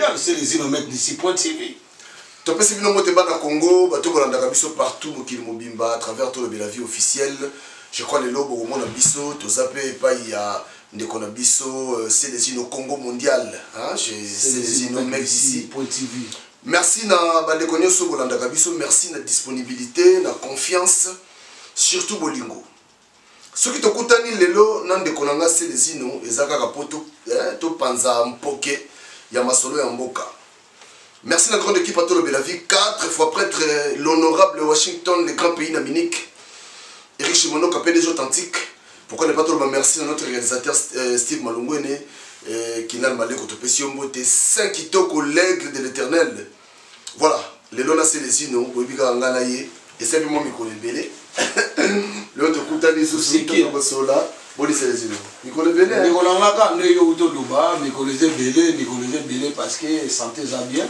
mondial, c'est les innomètres d'ici .tv. Tu peux se venir au Congo, tu peux aller partout au Mobimba, à travers tout le la vie officielle. Je crois que les lobes au monde abisso, tu sais pas il y a des conabisso, c'est les inno Congo mondial, hein, c'est les innomètres d'ici .tv. Merci na bandekonyo so bolanda kabiso, merci na disponibilité, na confiance, surtout bolingo. Ce qui te koutani lelo nan de konanga c'est les inno ezaka kapoto to panza mpoke ya masolo ya mboka. Merci la grande équipe à tout le Bélavi, 4 fois prêtre, l'honorable Washington, le grand pays d'Amérique, Eric Chimono, PDG authentique. Pourquoi ne pas tout le merci à notre réalisateur Steve Malungwene, qui n'a pas de Pession, 5 kitoko l'aigle de l'éternel. Voilà, les lona c'est les inno, Bobika Anganaye, et c'est moi Mikole Bélé. L'autre Koutani Souci, qui est là. Bon, c'est les îles. Nicolas Bélé. Nicolas Ngaka, Nicolas Bélé, parce que santé ça bien.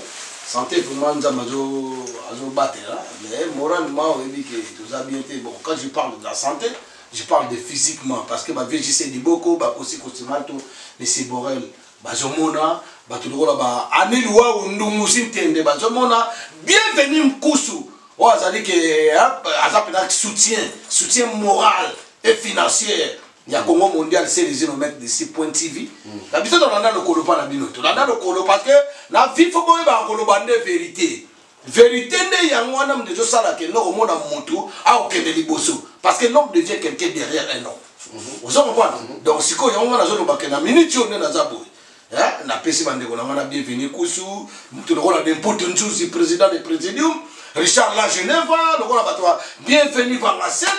Santé pour moi, nous avons battu là. Mais moralement, on dit que tout ça bien. Bon, quand je parle de la santé, je parle de physiquement. Parce que ma vie, j'essaie de beaucoup, aussi costumato, mais c'est borel. Bazomona, batulora, aneloua ou ndumusin bazomona, bienvenue Mkoussou. Oh, ça dit que un soutien moral et financier. Il y a Congo mondial, c'est les innomètres d'ici .tv. La vie, on a le colo pas la binote. On a le colo parce que la vie, il faut que on ait la vérité. Vérité, il y a un homme de Jossala qui est non au monde en moto, à aucun de liboso. Parce que l'homme devient quelqu'un derrière un homme. Vous comprenez? Donc, si on a un zone qui est en minute, on est dans la boue. Na pesi bande ko na bienvenue Koussou, mutu ko la n'importe nzuzi président du présidium, Richard La Geneva, le ko la batwa bienvenue Vanga Sele,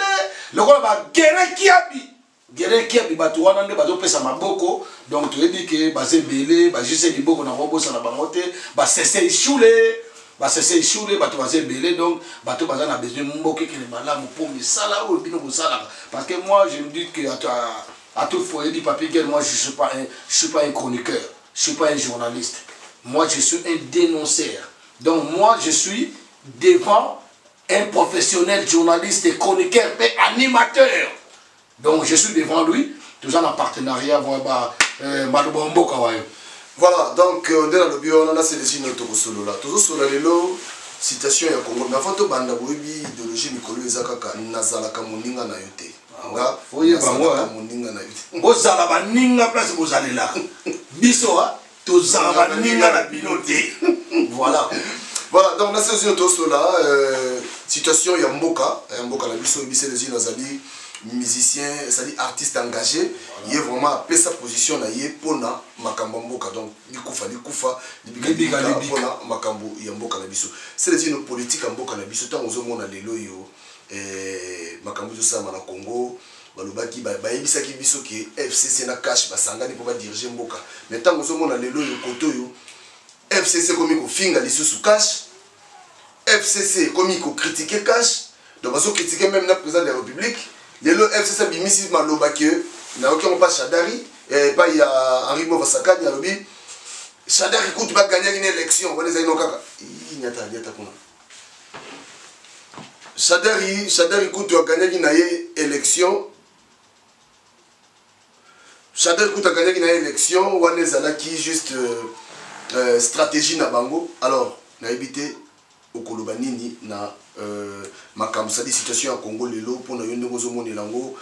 le ko la ba Gere Kiabi batu wana nde bazo pesa maboko, donc tu dis que basé belé, ba juste di boko na robo sana bangote, ba cesser choulé, batu basé belé, donc batu baza na besoin mboke que les bala mo pour misala ou bino ko sala, parce que moi je me dis que à toute fois, il dit papier, moi je suis pas un chroniqueur, je suis pas un journaliste. Moi je suis un dénonceur. Donc moi je suis devant un professionnel journaliste et chroniqueur et animateur. Donc je suis devant lui, tout ça en partenariat avec Malubombo Kawayo. Voilà, donc on est dans le bio, on a ces signes de solo là. Toujours sur la vélo, citation ya Congo. Mais avant tout, banda boibi idéologie Mikolo Ezakaka nazala kamuninga na yote. Foye bango bozala baninga place bozalela biso tozala baninga na binote. Voilà. Voilà, donc là c'est une chose là, situation ya mboka na biso bise les nazali musicien, c'est-à-dire artiste engagé, il est vraiment à sa position là, il est pona makambo mboka donc likufa pona makambo ya mboka na biso. C'est les une politique en mboka na biso tant aux hommes on a lelo yo makambo ça na Congo balobaki bayebisaki biso ke FCC na cash basangani pour diriger mboka. Mais tant aux hommes on a lelo yo koto yo FCC comme ko finga lisusu cash, FCC comme ko critiquer cash, donc baso critiquer même le président de la République. Le FCC bimisi malobaki na aucun pas Chadari et pas il y a Henri Movasaka ni alobi Chadari coûte pas gagner une élection on les a inokaka il n'y a pas kuna Chadari coûte gagner une élection Chadari coûte gagner une élection on les a qui juste stratégie na bango alors na éviter au Kolobanini na makambo ça dit situation en Congo lelo pour na yondo moni lango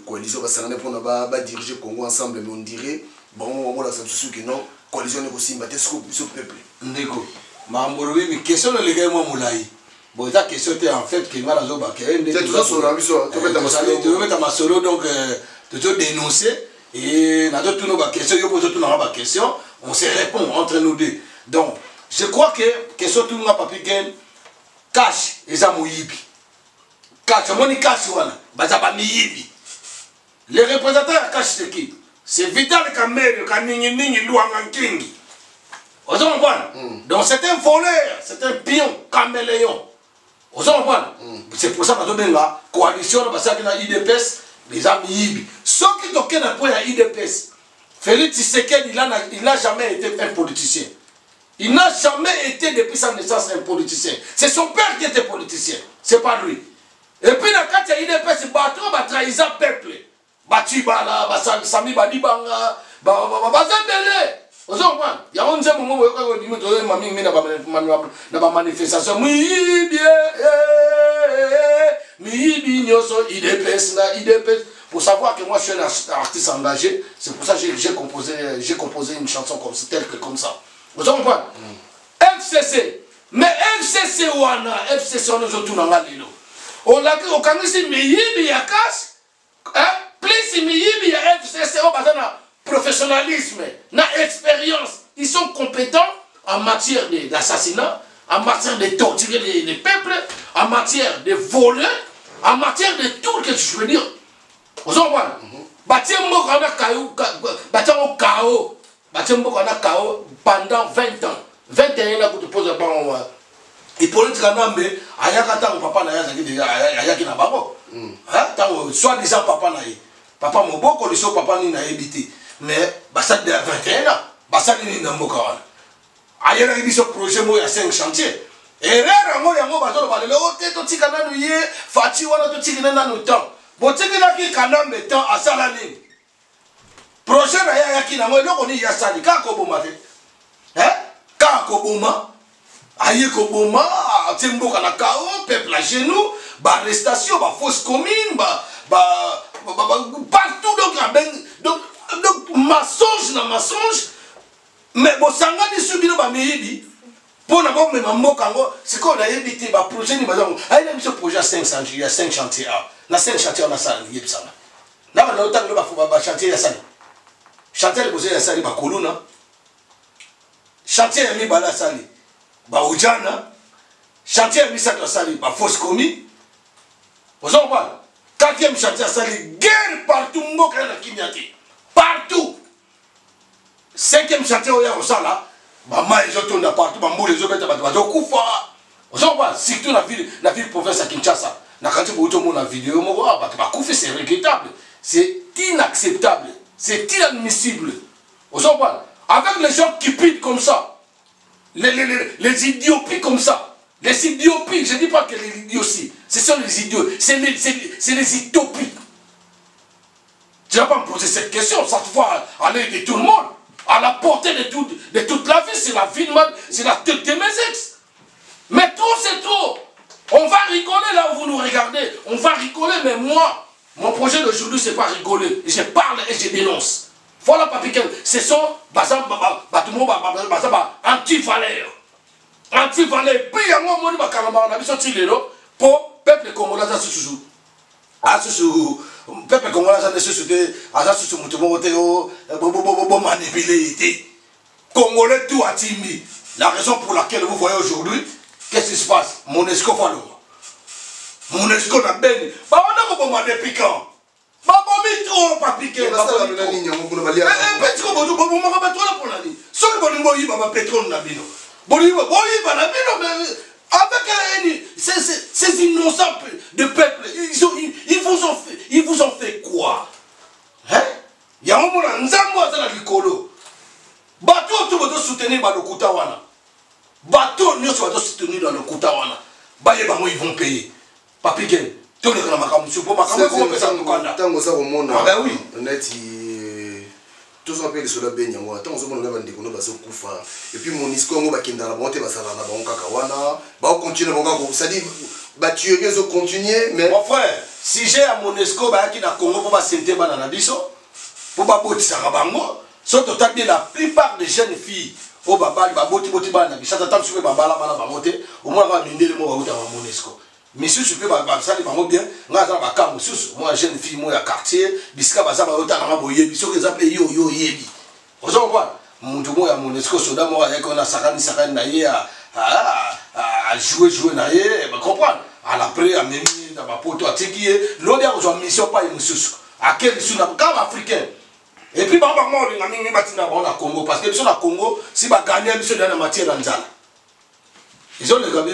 coalition basangana pour na ba diriger Congo ensemble mais on dirait bon on la sens que non coalition ne aussi battre ce peuple ndeko mamolobi mi question le gars moi moulai bon ta question était en fait que ngala zo ba ke c'est toujours sur la mission tu mettre ma solo donc tu te dénoncer et na d'autres nos ba question yo pose tout na ba question on se répond entre nous deux donc je crois que question tout na papi gain cash eza moyibi cash moni cash wana baza ba miyibi les représentants de cash c'est qui c'est Vital Kamerhe kaningi luanga nkingi vous comprenez donc c'est un voleur c'est un pion caméléon vous comprenez c'est pour ça que la coalition basaki na IDPS les miyibi ceux qui toquent na point à IDPS Félix Tshisekedi il n'a jamais été un politicien. Il n'a jamais été depuis sa naissance un politicien. C'est son père qui était politicien. C'est pas lui. Et puis quand il a fait ce bateau, il a trahi le peuple. Batibala, Sami Badibanga, Bazabele. Ozo comprendre? Il y a un zéro moment où il y a une manifestation. Pour savoir que moi je suis un artiste engagé, c'est pour ça que j'ai composé une chanson comme ça, telle que comme ça. Vous comprenez? FCC. Mais FCC on est autour dans la lilo. On a dit, on a dit, mais il y a casse. Plus il y a FCC, on a professionnalisme, expérience. Ils sont compétents en matière d'assassinat, en matière de torturer les peuples, en matière de voler, en matière de tout ce que je veux dire. Vous comprenez? Bâtir au chaos pendant 20 ans. 21 ans, tu poses un bon. Et pour le Tkanambe, Ayakata, papa n'a pas bon. Soit-disant papa n'a papa mon beau, qu'on papa n'a habité. Mais, ça de 21 ans, ça n'est pas bon. Ailleurs, il y a ce projet, il y a 5 chantiers. Et là, il y a un peu de Fati, Botikina ki kanambe temps à Salani. Prochain ya kina mo loko ni ya sali ka ko boma te. Ka ko boma. Aye ko boma, tembo kana kao, peuple à genoux, ba arrestation, ba fausse commune, partout donc mensonge na mensonge. Mais bo sangani subino ba meyibi. Pour n'avoir même un mot kango, c'est qu'on a évité ba projet ni bazango. Aye même ce projet à 500, il y a 5 chantiers. Na 5 chantiers on a ça lié ça. Là on a autant de ba chantier ya ça. Chantier le besoin ya ça ba koluna. Chantier ya mi bala ça ba ujana. Chantier ya mi ça to ça ba fausse commis. Vous en parlez. 4e chantier ça guerre partout mboka na kinyati. Partout. 5e chantier au ya ça là. Maman ils ont tourné partout, maman les autres bateaux kufa. Vous en parlez. Surtout la ville province à Kinshasa. Quand tu vois la vidéo, c'est regrettable, c'est inacceptable, c'est inadmissible. Vous en parlez. Avec les gens qui pillent comme ça, les idioties comme ça, les idioties, je ne dis pas que les idioties, ce sont les idiots, c'est les utopies. Tu ne vas pas me poser cette question, ça te voit à l'œil de tout le monde, à la portée de toute la vie, c'est la vie de c'est la tête de mes ex. Mais trop, c'est trop. On va rigoler là où vous nous regardez. On va rigoler, mais moi, mon projet d'aujourd'hui, c'est pas rigoler. Je parle et je dénonce. Voilà, papi, ce sont anti-valeurs. Anti-valeurs. Puis, il y a moi, pour peuple congolais, peuple congolais, Congolais, tout a timé. La raison pour laquelle vous voyez aujourd'hui, qu'est-ce qui se passe? Monesco Fallo. Monesco n'a pas dit. On a pas mal de piquant. Pas trop pas piqué. Ces innocents de peuple, ils vous ont fait quoi? Hein? Il y a un moment où nous avons dit bateau, tu vas soutenir le Koutawana. Bateau, nous sommes soutenir dans le Koutawana. Ils vont payer. Papi Gen, tu les as dit, comment on ça ah ben oui. Tous on appelle les soldats Benyango. Tant on a des Koufa. Et puis mon isco, on va kinda la montée, Basala, Kakawana. Bah, on continue, ça dit, bah, tu veux continuer, mais. Mon frère, si j'ai à Monesco, bah, qui n'a Congo pour s'intéresser à la biso, pour pas botter ça, surtout la plupart des jeunes filles, au baba, baboti, boti, bana, qui s'attendent sur le baba, la bana, bamote, au moins, on va miner le mot à Monesco. Mais si je peux ça bien, moi jeune fille, moi quartier, bisca baza ba boye, biso que appelé yo yebi. Vous comprenez? Mon tomo ya Monesco soda moi avec on a sakani na ye à jouer na ye, vous comprenez? À l'après à même dans ma poto à tiki, l'autre a une mission pas une sous. À quel sous na comme africain. Et puis moi on a mis batina on a Congo parce que sur la Congo si ba gagner biso dans la matière nzala. Ils ont les gars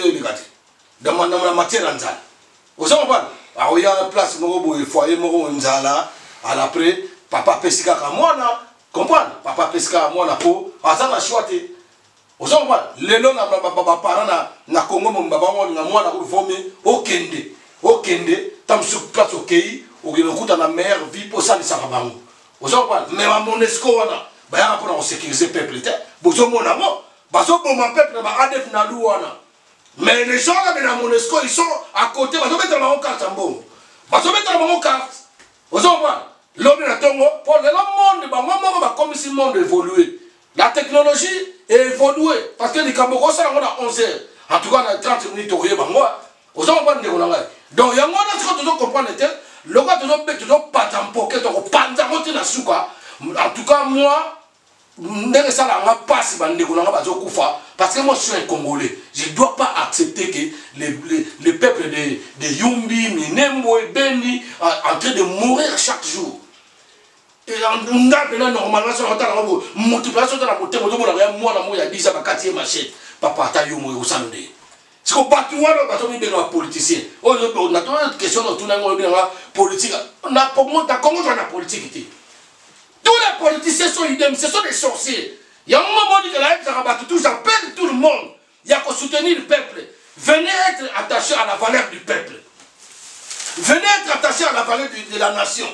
dans la matière en Nzala. Vous comprenez? Alors il y a une place, il faut aller à l'après, papa Pesika à moi, comprendre? Papa Pesika à moi, pour Azana choité. Vous comprenez? Les noms de parents na Congo, mon baba, moi, na vomi, au Kende, tam sur place au Kei, où il y a la meilleure vie pour ça, les Sarabango. Vous comprenez? Mais à Monesco, baya pour on sécuriser peuple était bozo monamo bazo bomba peuple ba adef na louana mais les gens là dans Monesco ils sont à côté bazo mettre la carte en bon bazo mettre la carte bozo voir l'homme na tongo pour le monde ba moi ba comme si le monde évoluer la technologie est évoluée parce que les Camerounais ça on a 11 heures en tout cas on a 30 minutes au bango bozo voir ndeko na ngai donc yango na ce que tu dois comprendre le gars tu dois pas t'empoquer tu dois pas t'empoquer na suka en tout cas moi parce que moi je suis un Congolais, je ne dois pas accepter que les peuples de Yumbi, Minembo et Beni en train de mourir chaque jour. Et on a normalement sur la multiplication de la montée, moi il y a 10 ans, machette, papa ta yomo au samedi. C'est qu'on bat tout le politicien. On a une question de tout le monde politique. On a comment on a politique. Tous les politiciens sont idem, ce sont des sorciers. Il y a un moment où la j'appelle tout le monde. Il y a qu'à soutenir le peuple. Venez être attachés à la valeur du peuple. Venez être attachés à la valeur de la nation.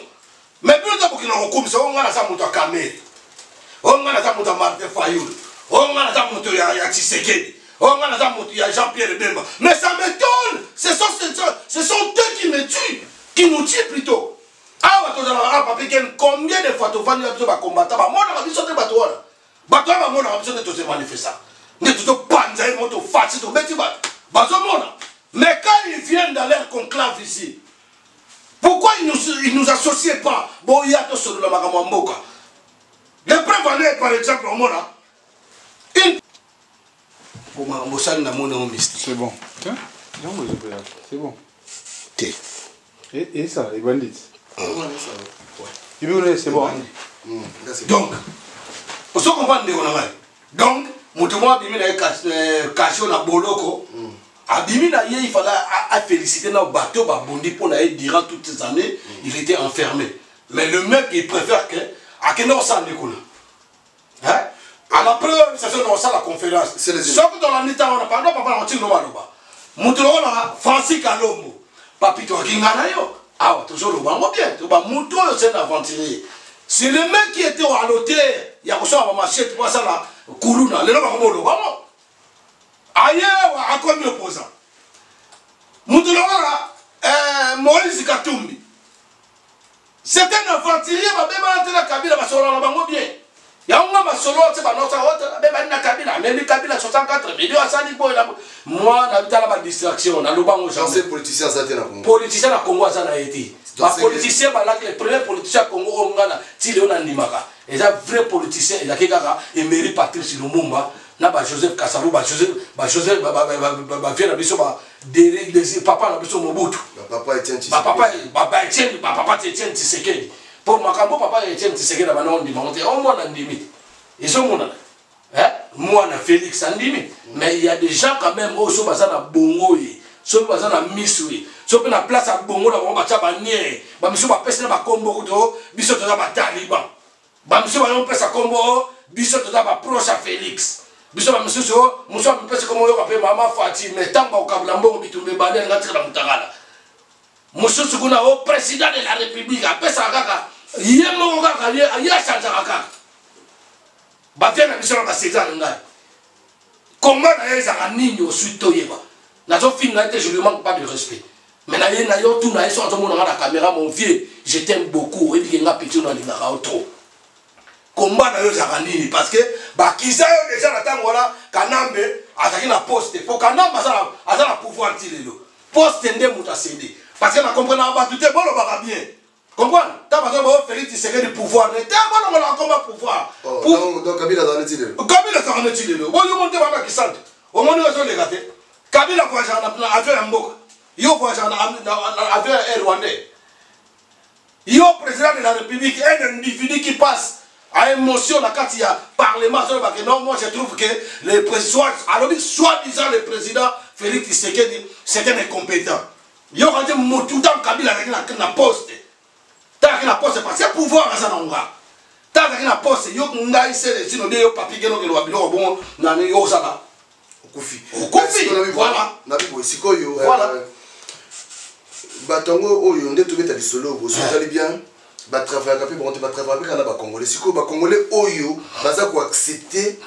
Mais plus de Burkina Faso, on a ça monté Kamé. On a ça monté Martin Fayoul. On a ça monté Tshisekedi. On a ça monté Jean-Pierre Bemba. Mais ça m'étonne. Ce sont eux qui me tuent. Qui nous tuent plutôt. Combien de fois tu vas combattre? Mais quand ils viennent dans leur conclave ici, pourquoi ils nous associent pas? Les preuves, par exemple, c'est bon. C'est bon. Et ça, les bandits. C'est bon. Donc, on se comprend. Donc, Moutouma Bimina caché na Boloko. Abimina, il fallait féliciter nos bateaux, Bondi pour durant toutes ces années, il était enfermé. Mais le mec, il préfère que à Keno San Nicolas. Hein? À la preuve, c'est ça la conférence. Sauf que dans l'État, on n'a pas de Maloba. Moutouma, Francis Kalombo, Papito Kinganayo. Ah, toujours le bon bien. Tu vas monter c'est un aventurier. C'est le mec qui était à l'hôtel. Il y a besoin de machette pour ça là. Koulouna. Le nom comment le bon. Ailleurs, à quoi mieux opposant. Moutoulola, Moïse Katumbi. C'est un aventurier. Ma bébé a été la Kabila, ma solo la bango bien. Il y a un solo, c'est pas notre autre. La bébé a Kabila. Même les Kabila 64 millions à Sani Boy. Moi, on a la distraction. On a le bango. Ces politiciens, ça a été la Congo. Politiciens à Congo, ça a été. Les politiciens, les premiers politiciens Congo, on a tiré un Nimaka. Et les vrais politiciens, il y a quelqu'un qui mérite Patrice Lumumba. Na ba Joseph Kasavu, ba Joseph vient biso ba des papa na biso Mobutu. Papa Etienne Tshisekedi. Papa Etienne Tshisekedi. Pour makambo papa Etienne Tshisekedi na bana on dit monter au moins en limite. Ils sont mon hein moi na Félix en limite. Mais il y a des gens quand même au so baza na bongo yi. So baza na misui. So pe na place à bongo na ba cha ba nie. Ba miso ba pesa na ba kombo to biso to na ba taliban. Ba miso ba on pesa kombo biso to na ba proche à Félix. Biso ba monsieur so muso ba pesa comme yo appelle maman Fati mais tant ba okabla mbongo bitumbe bande ngati la mutagala monsieur sukuna au président de la république apesa kaka yemo kaka ya chanja kaka ba tena biso ba César ngai comment na yeza kanini osuto yeba na zo finga été je lui manque pas de respect mais na yena yo tout na eso to mona na caméra mon vieux je t'aime beaucoup et dit nga petit na linga trop combat na yo zakanini parce que ba kizayo déjà na tango la kanambe ataki na poste pour kanamba azala pouvoir tilelo poste ndé muta cédé parce que na comprendre ba tout bolo ba bien comprendre ta ba zo Félix Tshisekedi pouvoir ne ta bolo la combat pouvoir donc Kabila dans le tilelo bon yo monter ba ki sante au monde zo les gâter Kabila voyage na avion mboka yo voyage na avion rwandais yo président de la République un individu qui passe à émotion la carte il y a parlement non moi je trouve que le président soi-disant le président Félix Tshisekedi c'est un incompétent yo quand motu dans Kabila na poste ta na poste parce que pouvoir ça na nga ta na poste yo ngai c'est sinon yo papi geno ke lo bilo bon na yo ça okufi voilà na bibo sikoyo voilà batongo oyo ndé tobeta lisolo bo so tali bien batravaillaka mpe bango te batravaillaka mpe kana bacongolais sikoyo bacongolais oyo baza koaccepte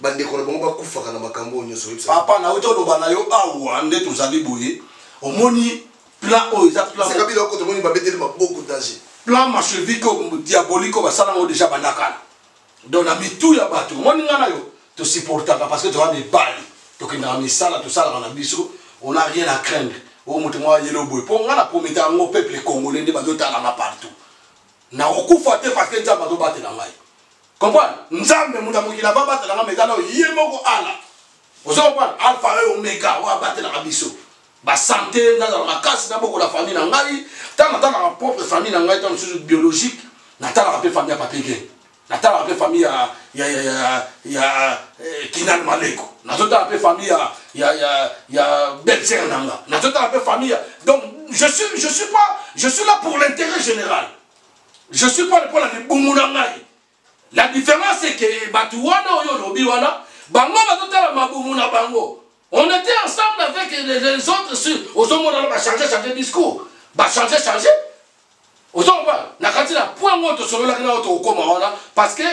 bandeko na bango bakufaka na makambo oyo nyonso papa nauti oloba na yo awa nde tozali boye omoni plan oyo eza plansekabila oko tomoni babeteli maboko danger plan machevike diabolique oyo basala yango déjà bandakala donc na mitu ya bato omoni nga na yo tosupportaka parce que toza mibali tokendaka misala tosalaka na biso on a rien à craindre oyo moto mwa yelo boye mpo nga na promete yango peuple congolais nde bazotalanga partout na kokufa te parce que nzambe azobatela ngai comprendre nzambe mutu mokili ababatela ngai mekana ye moko ala ozo comprendre alpha et omega oyo abatelaka biso basanté nazala makasi nabokola famille na ngai ntango natalaka propre famille na ngai ntango mosusu biologique natalaka mpe famille ya papege natalaka mpe famille ya kinal maleko nazotala mpe famille ya belser nanga nazotala mpe famille donc je suis là pour l'intérêt général. Je suis pas pour la Bumuna. La différence c'est que Batuwana ou Yobiwana, Bango va Mabumuna Bango. On était ensemble avec les autres sur aux hommes on va changer de discours. Va changer. Aux hommes nakati na point moto sur la kana auto koma parce que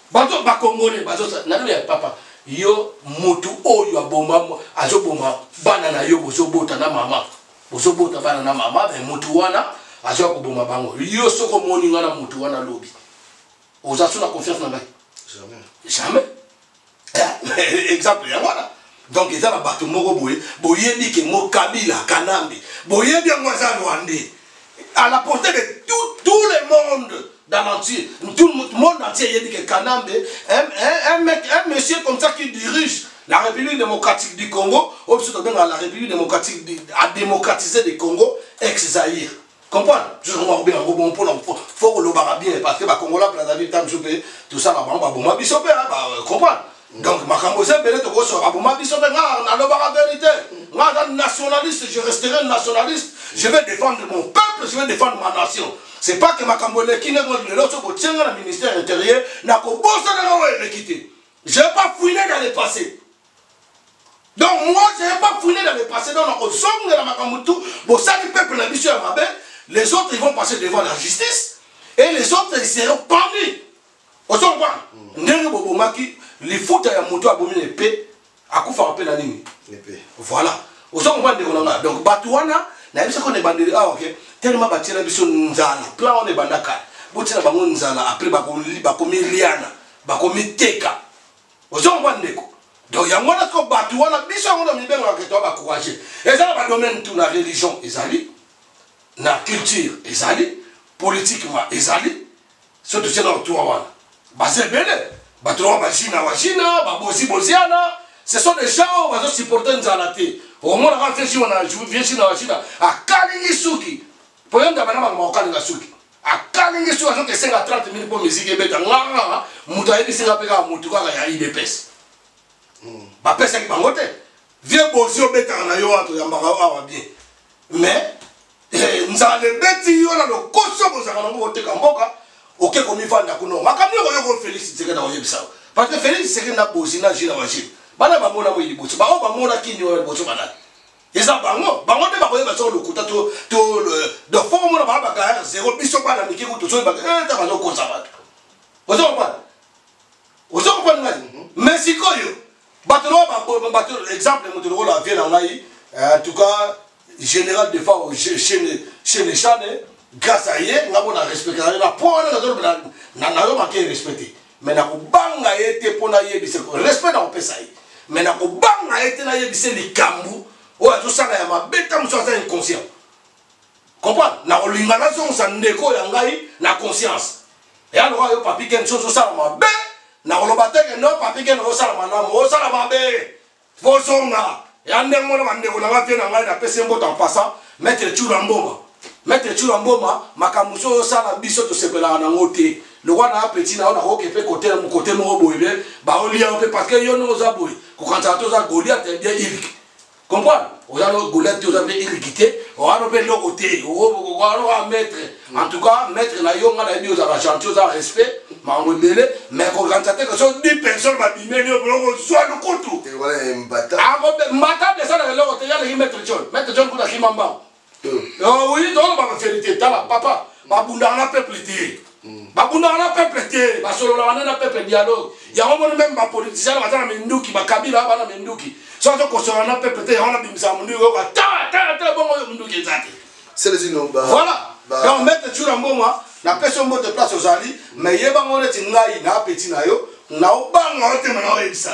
bato ba congolais bato na papa yo mutu oyo aboma azoboma bana na yo bozobota na mama. Bozobota bana na mama ben mutu wana azo koboma bango yo soko moni ngana mutu wana lobi oza sona confiance na ngai jamais exemple ya wana donc eza na bato moko boyebi ke mo Kabila Kanambe boyebi yango aza Rwandais à la portée de tout le monde dans l'entier tout le monde entier yebi ke Kanambe un monsieur comme ça qui dirige la République démocratique du Congo la République démocratique a démocratisé le Congo ex-Zaïre. Comprendre? Je comprends bien, faut le barrer bien parce que les Congolais, tout ça, comprendre? Donc, ma cambose, vérité. Moi, nationaliste, je resterai nationaliste. Je vais défendre mon peuple, je vais défendre ma nation. C'est pas que ma cambole qui n'est pas le ministère intérieur, n'a pas quitté. Je n'ai pas fouiné dans le passé. Donc, moi, je n'ai pas fouiné dans le passé. Donc, on somme de la Makamoutou, bon, ça, le peuple n'a pas ma belle. Les autres, ils vont passer devant la justice et les autres, ils seront pendus. Vous comprenez? Les fautes à Moutou à Bomi l'épée, à coup faire appel à Nini. Voilà. Vous comprenez? Donc, Batouana, n'a pas qu'on est bandé. Ah, ok. Tellement bâti la biso Nzala. Plan on est bandaka. Boutina bango Nzala. Après, bakomi Liana. Bakomi Teka. Vous comprenez? Donc, il y a un monde qui Batouana. Biso on a mis bien la question à courager. Et ça, va domaine tout la religion, Ezali. La culture ezali, politiquement ezali, surtout c'est dans tout wana. Basé belé, batro bachina wachina, babosi bosiana, ce sont des gens qui vont supporter Nzalate. Au moins on a fait si on a joué china wachina, à Kalingi Suki. Pour y avoir un moment Kalinga Suki. À Kalingi Suki, on a 5 à 30 000 pour musique et bêta. Nganga, mutaïdi singapeka mutuka ya IDPS. Ba pesa qui bangote. Vieux bosio bêta na yo ato yambaka awa bien. Mais nzale beti yo na lokoso bozaka nango boteka mboka oke komifanda kuno makamyo ko Félix Tshisekedi na oyebisa parce que Félix Tshisekedi na bosi na jina washi bana bamona mo iliboso ba o bamona kini yo boso bana eza bango de bakoyeba so lokuta to de forme na ba ga zéro biso bana miki ko to so ba ta ba ko sa ba ozo ko ngani Mexico yo batelo ba exemple mo to la vie na ngai en tout cas général de fois chez les chats grâce à hier on a respecté la point on a respecté mais na ko banga été pour na yebise respect na opesa mais na ko banga été na yebise likambu o azo sanga ya mabeta muso za inconscient comprendre na olinga na zo sa ndeko ya ngai na conscience et alors yo papi ken so sala mabe na olobate ke no papi ken o sala manamo o sala mabe fosonga et en dernier moment, on a fait un PC en passant, mettre Churamboma, Makamuso, Sala, Bisso, to Sepela, en côté. Le roi n'a petit, n'a pas côté, mon côté, mon boy, Baolia, parce que yon nous a boué. Quand on a Goliath, bien illique. Comprends? On a Goliath, tu as illiquité, on a le côté, on va mettre, en tout cas, mettre la yon, on a mis aux chantiers, à respect, mais quand on a que ce 10 personnes, on soit le couteau. Mbata de ça, il y a le Maître John, Maître John, qui a oui, donc on va faire papa. babunda na peuple te babunda na peuple te basolola na peuple dialogue ya on même ba politicien ba na menduki ba kabila ba na menduki so to kosola na peuple te on a bimisa mundu ko ta bongo menduki ezate c'est les ino ba voilà donc mettre sur un moment na personne mot de place aux ali mais yeba ngone tingai na petit na yo na obanga ote na oyebisa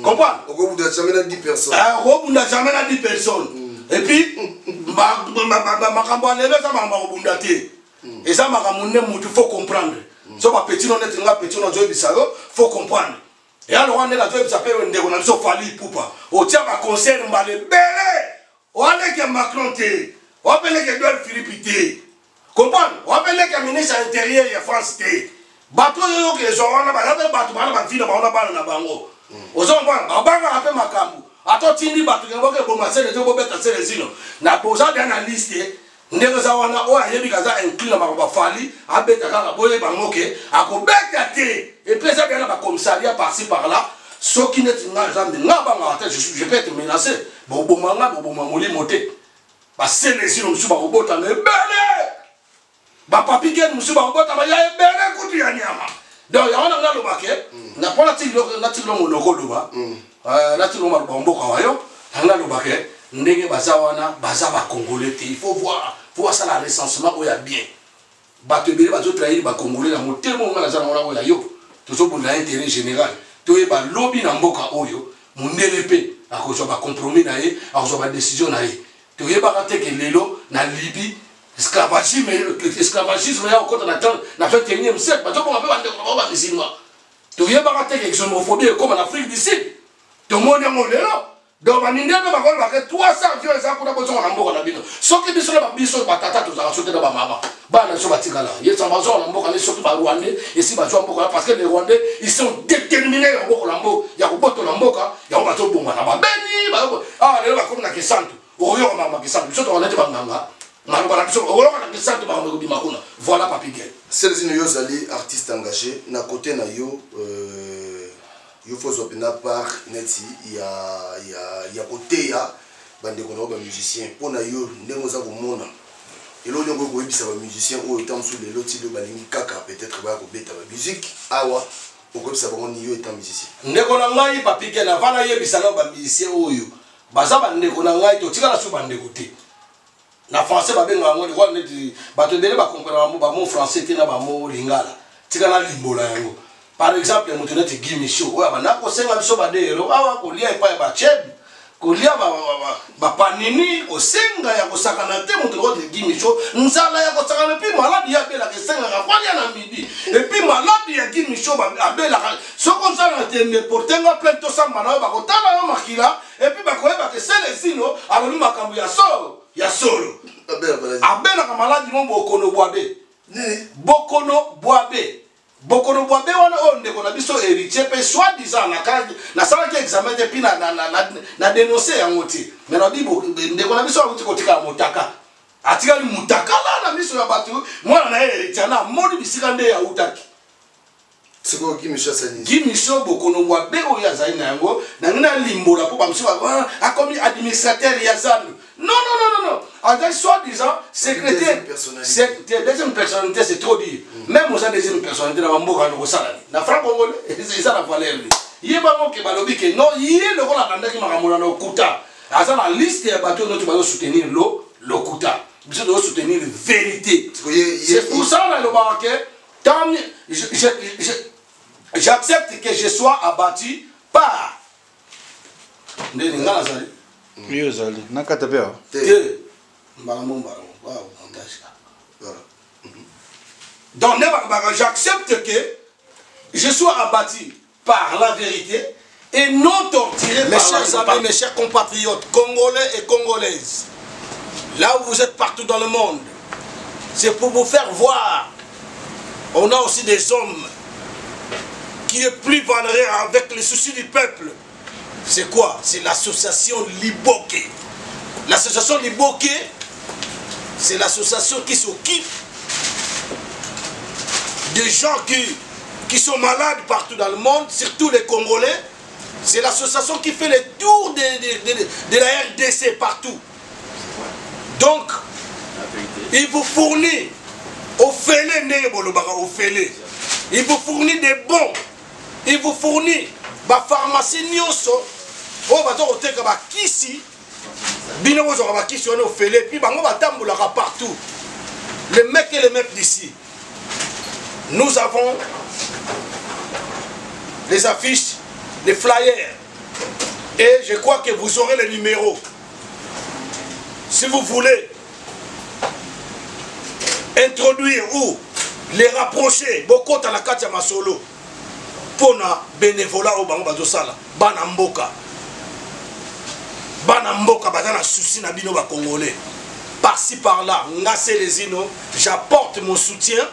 comprendre au bout de jamais na 10 personnes au bout de jamais na 10 personnes et puis makambo alelo za makambo bunda te et ça makambo ne mutu faut comprendre so ba petit no net nga petit no oyebisa yo faut comprendre et alors on est là oyebisa pe ndeko na so fali pupa o tia ba concert mbale bele o ale ke Macron te o apele ke Edouard Philippe te comprendre o apele ke ministre intérieur ya France te bato yo ke zo wana ba na bato ba na vile ba ona ba na bango o zo ba banga ape makambo ato tindi bato ke boke bo masele to bo beta sele zino na boza de analyste ndeko za wana o ayebi kaza inclure ba fali abeta kaka boye bango ke akobeta te et puis ça bien ba commissariat par-ci par-là ce qui n'est pas jamais nga banga ata je peux être menacé bo manga bo mamoli moté ba sele zino musu ba robota me bele ba papi ken musu ba robota ba ya bele kutu ya nyama donc ya wana ngalo bake na pola tilo monoko loba na tilo ma bomboka wayo ngalo bake ndenge bazawana bazaba congolais il faut voir ça la recensement oya bien bato bele bazo trahir ba congolais na motemo ngala za na oya yo tozo bonna intérêt général to e ba lobby na mboka oyo mundele pe akozo ba compromis na ye akozo ba décision na ye to e ba te ke lelo na Libye esclavagisme ya okota na 21e siècle bato bon ba ndeko ba musulman to e ba te ke xénophobie comme en Afrique du Sud to monde ngo lelo donc banindebe bakolo bake 300 vieux eza kuna bozo na mboka na bino soki biso na biso batata tozaka sote na ba mama bana so batikala yesa bazo na mboka ne soki ba Rwandais ici bazo mboka parce que les Rwandais ils sont déterminés ya mboka na mboka ya kuboto na mboka ya bato bonga na babeni ah lelo bakomi na kesantu oyo ko mama kesantu biso to wanete banganga malobala biso oyo ko na kesantu ba ko bima kuna voilà papigel Celzino Yozali artiste engagé na côté na yo il faut se prendre par neti ya côté ya bande ko ba musicien pona yo ndengo za komona elo ndengo ko ebisa ba musicien o etam sous les lotis de balingi kaka peut-être ba ko beta ba musique awa o ko ebisa ba ni yo etam musicien ndeko na ngai papike na vana yebisa na ba musicien oyo baza ba ndeko na ngai to tikala su bande côté na français ba benga ngo ko neti bato bele ba comprendre ba mo français te na ba mo lingala tikala limbola yango. Par exemple, nous avons dit Guy Michaud. Oui, nous avons dit que nous avons dit que panini osenga ya kosakana te mutu ko de Guy Michaud nzala ya kosakana puis maladi ya bela kesenga ka kwanya na midi et puis maladi ya Guy Michaud abela soko nzala te me portenga plein to samba na ba kotala yo makila et puis ba koyeba ke sele sino aboni makambo ya solo abela ka maladi mo bokono boabe Bokono Boabe wana onde kona biso héritier pe soi-disant na sala ki examen te pina na dénoncer yango ti mais na bibo nde kona biso akuti kotika mutaka atika li mutaka la na biso ya batu mwana na héritier na modi bisika nde ya utaki siko Guy Michaud sani Guy Michaud Bokono Boabe oyo azali na yango na ngina limbola po bamso ba akomi administrateur ya zanu non. En soi-disant, secrétaire, deuxième personnalité, c'est trop dire. Même aux deuxième personnalité, dans le monde, dans le franc-congolais, c'est ça la valeur. Il y a pas qui balobi que non, il y a le rôle à qui m'a ramené au Kouta. À la liste des bateaux, nous devons soutenir le Kouta. Nous devons soutenir la vérité. C'est pour ça là, le Marocain, j'accepte que je sois abattu par. Yozali, nakatapea. Donc, j'accepte que je sois abattu par la vérité et non torturé mes chers amis, mes chers compatriotes, congolais et congolaises. Là où vous êtes partout dans le monde, c'est pour vous faire voir. On a aussi des hommes qui est plus valeureux avec les soucis du peuple. C'est quoi? C'est l'association Liboké. L'association Liboké, c'est l'association qui s'occupe des gens qui sont malades partout dans le monde, surtout les Congolais. C'est l'association qui fait les tours de la RDC partout. Donc, il vous fournit Ophélie n'est pas Ophélie. Il vous fournit des bons. Il vous fournit la pharmacie Nyoso. Oh, bah, tu as kisi. Bino, vous avez kisi, on est Ophélie. Puis, bah, on va tamboulera partout. Les mecs et les mecs d'ici. Nous avons les affiches, les flyers. Et je crois que vous aurez les numéros. Si vous voulez introduire ou les rapprocher, beaucoup dans la carte de Masolo, pour na bénévolat au Bango Bazosala, Banamboka. Banamboka, Bazana souci na bino ba Congolais. Par-ci par-là, Ngase Lesino, j'apporte mon soutien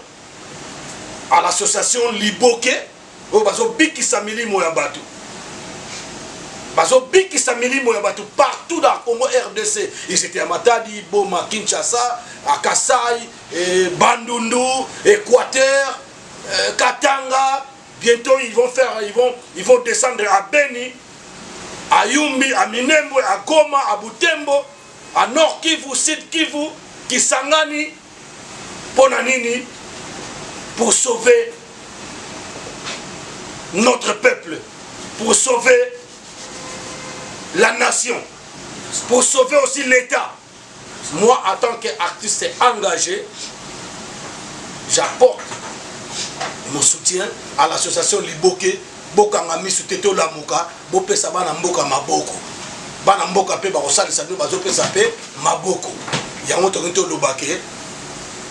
à l'association Liboke, au Bazo Biki Samili Moyabatu. Bazo Biki Samili Moyabatu, partout dans le Congo RDC. Ils étaient à Matadi, Boma, Kinshasa, à Kassai, Bandundu, Équateur, Katanga. Bientôt ils vont descendre à Beni, à Yumbi, à Minembwe, à Goma, à Butembo, à Nord Kivu, Sud Kivu, Kisangani, Ponanini, pour sauver notre peuple, pour sauver la nation, pour sauver aussi l'État. Moi, en tant qu'artiste engagé, j'apporte mon soutien à l'association Liboke, Bokangami Suteto Lamuka, Bopesa Bana Mboka Maboko. Bana Mboka Pe Barosali Sanu Bazopesa Pe Maboko. Yango Tonito Lobake.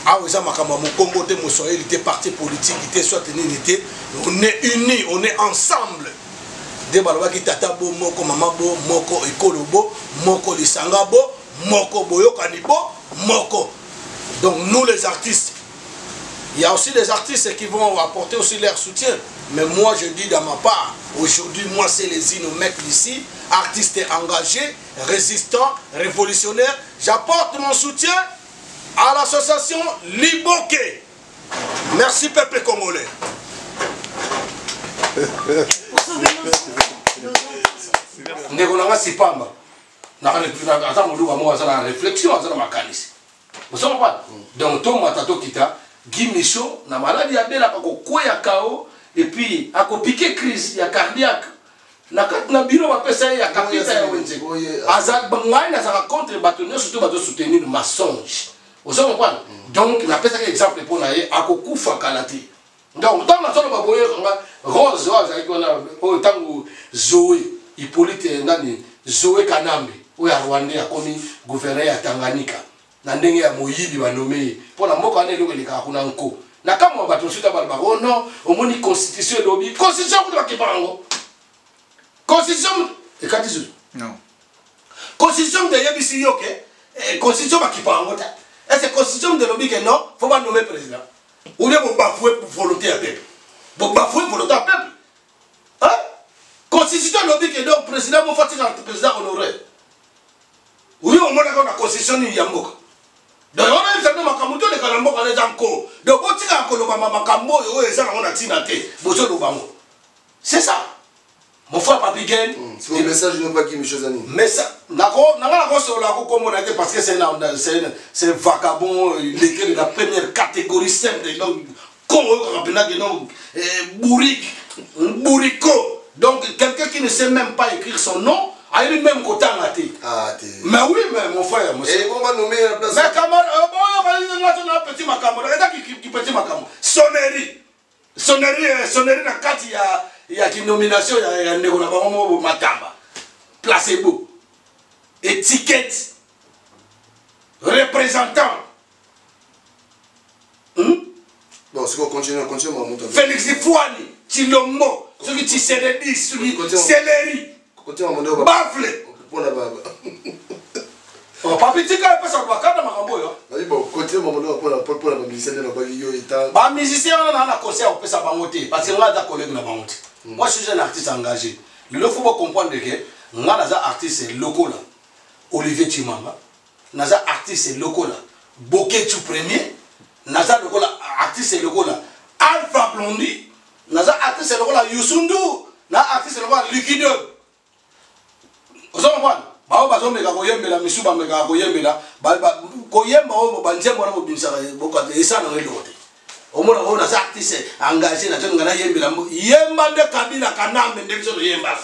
Ah oui, ça m'a mon Congo de Moussoye, il était parti politique, il était soit unité. On est unis, on est ensemble. Des Balwaki Tatabo, Moko Mamabo, Moko Ekolobo, Moko Lisangabo, Moko Boyo Kanibo, Moko. Donc nous les artistes, il y a aussi des artistes qui vont apporter aussi leur soutien. Mais moi je dis dans ma part, aujourd'hui moi c'est les mecs d'ici, artistes engagés, résistants, révolutionnaires. J'apporte mon soutien à l'association Liboke. Merci peuple congolais. Ndeko Sipamba. Na réflexion à ma canisse. Vous savez pas? Donc tout matato kita Guy Michaud na maladie ya bela kako kwea kao et puis ako piqué crise ya cardiaque. Na kat na biro ba pesa ya kapita ya wenze. Azak bangai na za contre batonyo surtout bato soutenir mensonge. Vous savez pas? Donc na pesa exemple pour na ye ako kufa kalati. Donc dans la zone baboye Rose za ikona o tangu Zoé Hippolyte nani Zoé Kanambe o ya Rwanda akomi gouverneur ya Tanganyika. Na ndenge ya moyibi banome pona moko ane loko leka kuna nko na kama bato suta ba oh non omoni constitution lobi constitution kutoka kibango constitution ekatizo non constitution de yebisi yoke constitution ba kibango ta est constitution de lobi que non faut pas nommer président ou bien bafouer pour volonté à peuple bon bafouer volonté à peuple hein constitution lobi que donc président mo fatira président honoré ou bien on mona ko na constitution ni yamboka. Donc on a fait makambo to le kalambo kana zanko. Donc botika ko lo makambo yo ezana on a tinate. Bozo lo bango. C'est ça. Mon frère Papigène, c'est le message de pas qui me chazani. Mais ça nako nanga so la ko comme on a dit parce que c'est vagabond, il est de la première catégorie simple donc comme on appelle que non bourrico. Donc quelqu'un qui ne sait même pas écrire son nom a lui-même côté maté. Ah, mais oui, mais mon frère, monsieur. Et on va nommer la place. Mais camarade, on a petit macambo. Qui petit macambo. Sonnerie. Sonnerie na kati ya qui nomination ya ndeko na bango matamba. Placebo. Étiquette. Représentant. Bon, c'est qu'on continue à monter. Félix Ifouani, Chilombo, celui qui Sérédi, celui qui Céleri. Bafle. Oh, papi tika pas ça va kada makambo yo. Bon, côté mamono pour la musicien na ba yo eta. Ba musicien na concert on peut ça bangote parce que nga da collègue na bangote. Moi je suis un artiste engagé. Il faut comprendre que nga na artiste local là. Olivier Chimamba, na artiste local là. Boketu premier, na local artiste local là. Alpha Blondy, na artiste local là Youssou N'Dour, na artiste local Liquido. Vous comprenez? bao bazomeka koyembela misu bameka koyembela koyemba obo banzembo na mobimisa boka esana ngelote omona ona za artiste engagé na tonga na yembela yemba nde Kabila kanambe nde biso yemba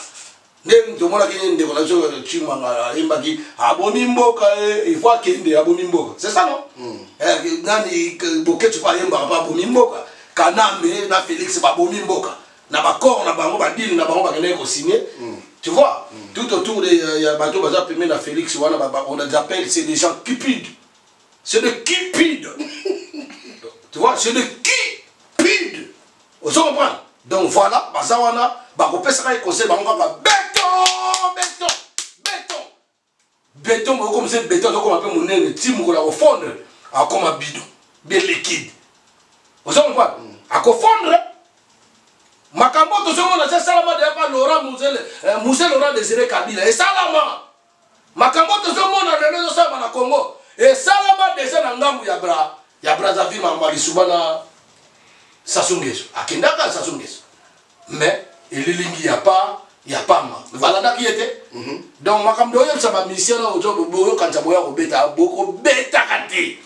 nde tomona ke nde kola zo chimanga yemba ki abomi mboka il faut kende abomi mboka c'est ça non nani boketu pa yemba pa abomi mboka kanambe na Félix ba abomi mboka na ba corps na bango ba deal na bango ba kene ko signer. Tu vois, tout autour de bateau bazar permet à Félix, on les appelle, c'est des gens cupides. C'est des cupides. Tu vois, c'est des cupides. Vous comprenez? Donc voilà, bazawana, bakopé ça conseil bango béton, comme c'est béton, donc on appelle mon nez, tim ko la fondre, à comme un bidon, bien liquide. Vous comprenez? À fondre. Makambo to somo na salama de pa Laurent Moussel Laurent Désiré Kabila et salama makambo to somo na lelo sama na Congo et salama déjà na ngambu ya Brazzaville mambali subana Sassou Nguesso akendaka Sassou Nguesso mais ililingi ya pa ma valanda qui était donc makambo yo sama mission na ojo boyo kanja boya ko beta kati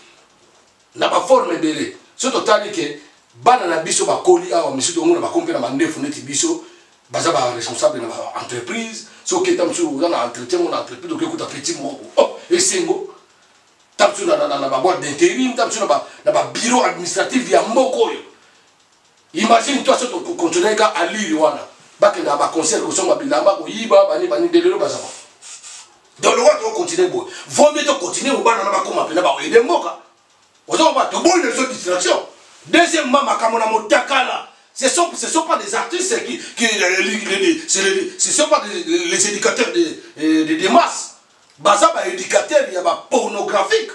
na ba forme belé surtout tali que bana na biso ba koli awa misuto ngona ba kompena mandefu neti biso baza ba responsable na ba entreprise so ke tamsu na entretien na entreprise ke kuta petit moko oh esengo tamsu na ba boîte d'intérim tamsu na ba bureau administratif ya mboko yo imagine toi so to continuer ka alili wana bake na ba conseil ko songa bilamba ko yiba bani delelo baza donc le roi doit continuer bon vaut mieux continuer au bana na ba koma pena ba ko ede mboka ozo ba to boy les autres distractions. Deuxièmement, ce sont pas des artistes ce sont pas les éducateurs des masses. Baza ba éducateur il y a ba pornographique.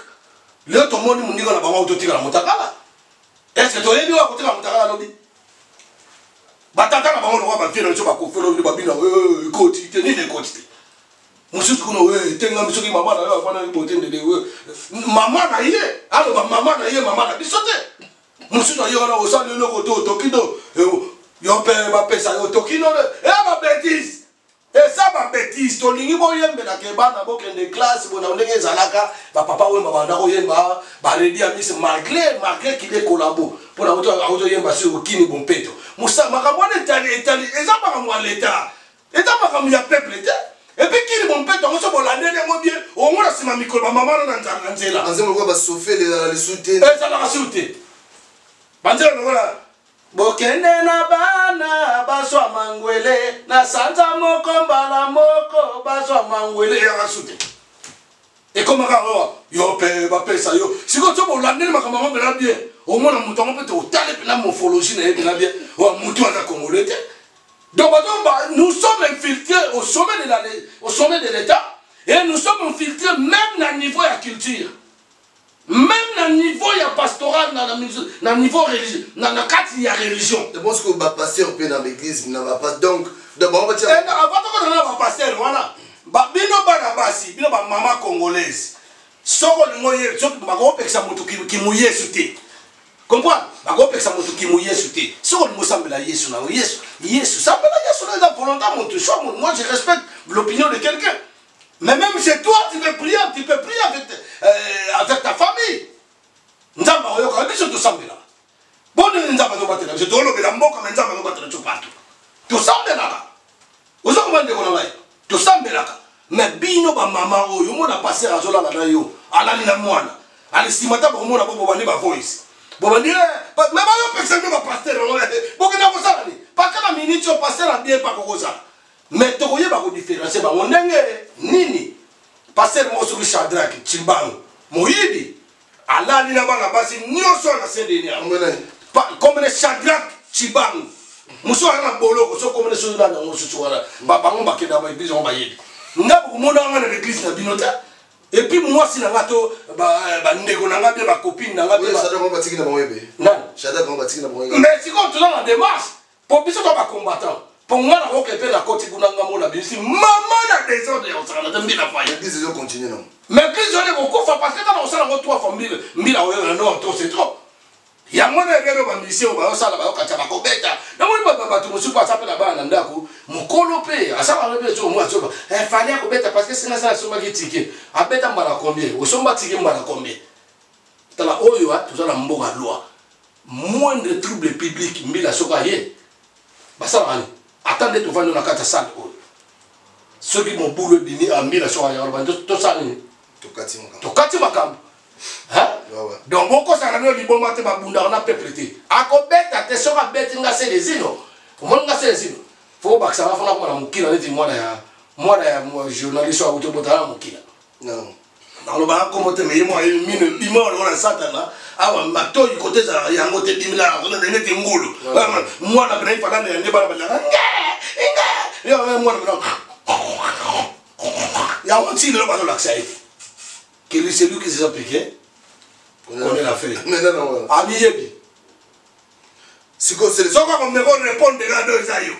Le tout le monde nous dit qu'on a pas autotique la motakala. Est-ce que tu as dit à côté la motakala lobby? Batata na bango ba fier na ba ko felo ba bina côté ni des côtés. Monsieur kuno tenga misoki mama na bana botende de mama na ye alo ba mama na ye mama na bisote. Monsieur na yona osali loko to tokido yo pe ba pesa yo tokino e ba bêtise et ça ba bêtise to lingi bo yembe na ke bana bo kende classe bona ndenge zalaka ba papa we ba ndako yemba ba redi a mis malgré qu'il est collabo pour auto yemba sur kini bon peto musa makabone tali eza ba mo l'état eza ba mo ya peuple et puis kini bon peto ngo so bolande ngo bien o ngona sima mikolo ba mama na nzela anzemo ko ba souffler les soutien et ça la soutien banzela ngola bokende na bana baswa mangwele na sanza moko mbala moko baswa mangwele ya rasute et comme quand yo pe ba pesa yo siko to bolande makama ngombe la bien au moins na mutongo peut to tale na morphologie na bien bien wa mutu ana congolais donc nous sommes infiltrés au sommet de l'état et nous sommes infiltrés même à niveau de la culture. Même à niveau il y a pastoral na niveau religieux na kati ya religion je pense que ba pasteur pe na l'église na ba pas donc d'abord on va dire avant qu'on na ba pasteur voilà ba bino bana basi bino ba maman congolaise soko ngoye soko ba ko peksa mutu ki mu Yesu te comprendre ba ko peksa mutu ki mu Yesu te soko mo sambela Yesu na Yesu sambela Yesu na volontairement mutu choix moi je respecte l'opinion de quelqu'un. Mais même chez toi, tu peux prier avec ta famille. Nzamba oyoka biso to sambela. Bonne nzamba to batela. Je dolo bela mboka mais nzamba to batela to partout. To sambela. Ozo komande kona ngai. To sambela. Mais bino ba mama oyo mona passer azola na yo. Alali na mwana. Ali simata ba mona bobo bani ba voice. Bobo ndi mais ba yo peksa ba pasteur. Boke na kosala ni. Pas kana minute yo pasteur a bien pas kokosa. Mais tu connais pas la différence. On nini pasteur Moussou Shadrach Chimbangu Moïdi Allah ni na bana basi nyoso na sendenia comme les Shadrach Chimbangu Moussou na boloko so comme les choses là dans Moussou wala ba bango ba kenda ba église on ba yedi ngabu mona ngana l'église na binota et puis moi si na ngato ba ndeko na ngabe ba copine na ngabe ba Shadrach on ba tiki na moyebe non Shadrach on ba tiki na moyebe mais si quand tu dans la démarche pour biso ba combattant pour moi la roque fait la côte kunanga mona bisi maman na désordre on sera dans mbila faya l'église doit continuer non mais que je l'ai beaucoup fait parce que dans on sera trois familles mbila oyo non trop c'est trop ya mwana rero ba mission ba osala ba okacha ba kobeta na moni ba tu musupa asape la bana ndako mukolo pe asaba rebe zo mwa zo fallait kobeta parce que c'est ça soma ki ticket abeta mbala combien osomba ticket mbala combien tala oyo tozala mboka loi moindre trouble public mbila soka ye basala ani attendez to vendre na kata salle ceux qui m'ont boulé bini a mbila soka ya ba to sali to kati makambo hein donc boko ça na liboma te babunda na peuple te akobeta te soka beti nga se lesino monga se lesino faut ba ça va fona ko na mukila neti mwana ya journaliste wa utobota mukila non dans le bar comme te mais moi mine bima on satana awa mato côté za yango te bimila on a neti ngulu moi na bena fala ne ba nga yo moi na ya on tire le bateau l'accès que lui c'est lui qui s'est appliqué on est la fait non abiyebi si ko c'est soko on me répondre là deux ayo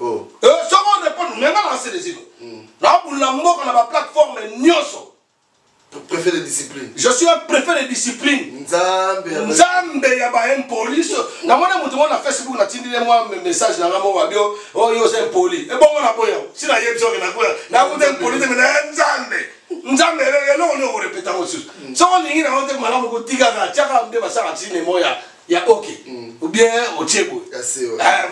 oh soko on répond même là c'est les là pour la mort na ba plateforme nyoso préfet de discipline je suis un préfet de discipline nzambe ya ba police na mona mutu mona Facebook na tindile moi message na ngamo wabio oh yo c'est poli e bongo na boyo sina yebso ke na ko na ko te police me na nzambe lo no répéter aussi so on ngi na hote mala ko tiga ka chaka mbe basaka tine moya ya OK ou bien ochebo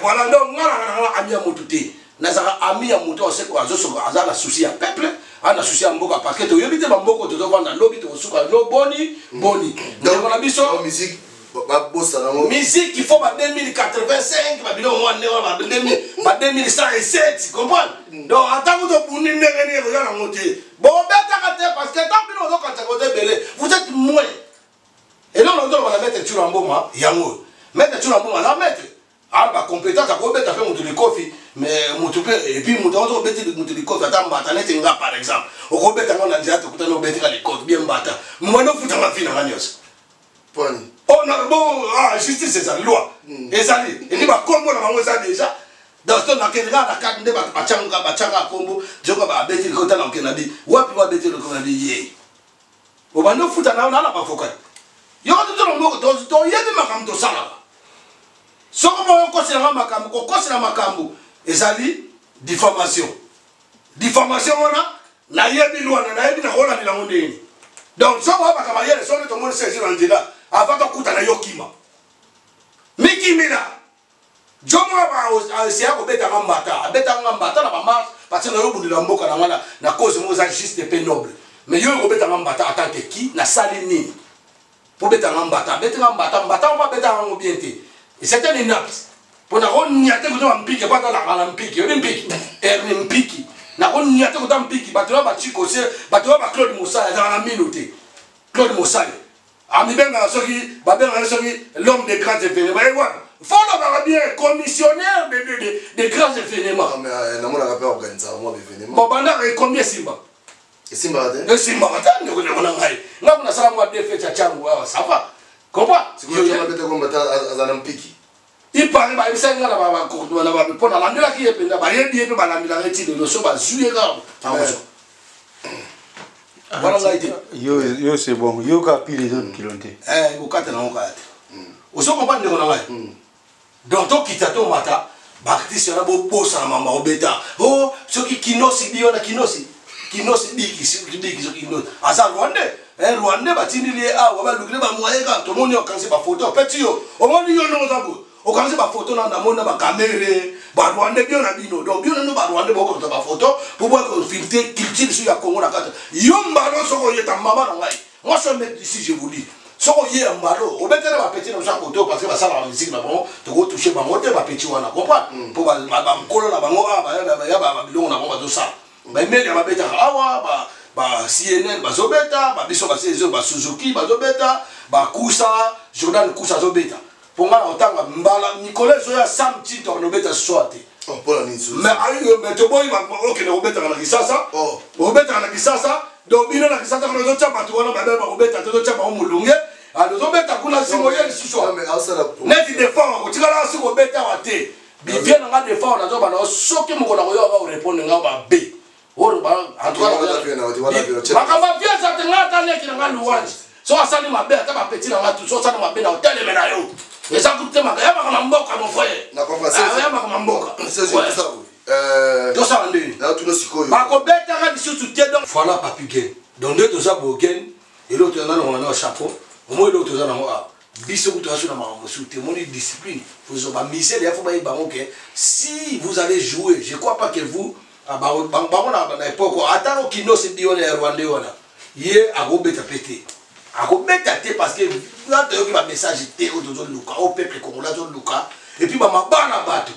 voilà donc ngala amia mutu te na zaka amia mutu ose ko azo so azala souci ya peuple ana souci ya mboka parce que to yebite ba mboko to vanda lobby to suka no boni donc na biso musique ba bossa na musique il faut ba 2085 ba bino mo ne ba 2107 comprendre donc attends to buni ndenge ko yana ngote bo beta ka te parce que tant bino zo ka ta côté belé vous êtes moins et là on doit mettre sur un mboma yango mettre sur un mboma la mettre ah ba compétence à quoi beta fait mutu de coffee mais mutu et puis mutu on beti mutu de coffee ata mbata neti nga par exemple o ko beta ngona ndia to kutana beti ka le coffee bien mbata mwana futa mafina nganyos poni on a bon justice c'est ça loi et ça et ni ba kombo na bango ça déjà dans ce na kenga na carte nde ba changa kombo joko ba beti ko tana kenabi wapi ba beti ko na ye o bando futa na ba foka yo ko to ngo to yebe makam to sala soko mo ko sala makambo ko sala makambo ezali diffamation wana na yebi lwana na yebi na hola ni la mondeni donc soko ba kama yele soko to mo saisir en dila avant to kuta na yokima mikimina jomo ba c'est ko beta ngambata na ba mars parce que na yobu ndila mboka na ngana na cause mo za juste de noble mais yo ko beta ngambata en tant que qui na sali nini pour beta ngambata on va beta ngo bien te et c'est un inapte pour na on nyate ko to mpike pas dans la mpike mpike na on nyate ko to mpike batwa ba chiko se batwa ba Claude Moussa dans la minute Claude Moussa ami benga soki ba benga soki l'homme des grands événements et voilà faut ba bien commissionnaire de grands événements mais na mona rappel organiser moi événement bon banda combien simba simba ne ko na ngai ngabuna sala moi de fête changu ça va comprends si vous avez bête comme bata azana mpiki il parle ba bisa ngala ba ko na ba pona la ndela ki ependa ba yebi ba la mila reti de so ba zuye ga voilà là yo c'est bon yo ka pili d'autres kilonté ko kata na ko ate o so ko ba ndeko na ngai donc to kitato mata ba kristo na bo bosa na mama obeta oh soki kinosi bio na kinosi biki so kinosi asa Rwanda batindili awa ba lukile ba moye ka to moni okanse ba photo petit yo o moni yo no zabu okanse ba photo na mona ba camera ba Rwanda bio na bino donc bio no ba Rwanda boko to ba photo pour voir que filtrer culture sur ya Congo na kata yo mbalo soko yeta mama na ngai moi je mets ici je vous dis soko ye mbalo o betela ba petit na sa photo parce que ba sala la musique na bon to go toucher ba mote ba petit wana comprendre pour ba mkolo na bango ba bilongo na bango ba do ça ba meli ba beta awa ba CNN bazobeta ba biso ba sezo ba Suzuki bazobeta ba Kusa Jordan Kusa zobeta ponga otanga mbala Nicolas Zoya Sam Tito no beta soate oh pour la niso mais ayo mais to boy ba OK na obeta na kisasa oh obeta na kisasa do bino na kisasa kana zo chapa tu wana ba ba obeta to chapa mulunge alo zobeta kuna simo yeli suso mais ausala net défend ko tikala siko beta wate bi vient na défend na zo ba no soki mo ko na ko yo ba répondre nga ba b oro ba en tout cas makamba via ça te ngata leki na luwanji so asali mabe ata ba petit na ngatu so asali mabe na hôtel et menayo eza kuté makaya maka mboka mon frère na comprendre ça ya maka mboka c'est ça to ça ndé na tout no sikoyo ba ko beta ka biso tout té donc voilà papi gain donc deux to ça bogen et l'autre on a un chapeau au moins l'autre on a moi biso kuto aso na mama souté mon discipline faut ba miser il faut ba bango que si vous allez jouer je crois pas que vous bango na époque ataro kino c'est bione ya Rwanda wana ye agobeta pété agobeta té parce que là tu as un message té au dozo luka au peuple congolais zo luka et puis ba mabana bato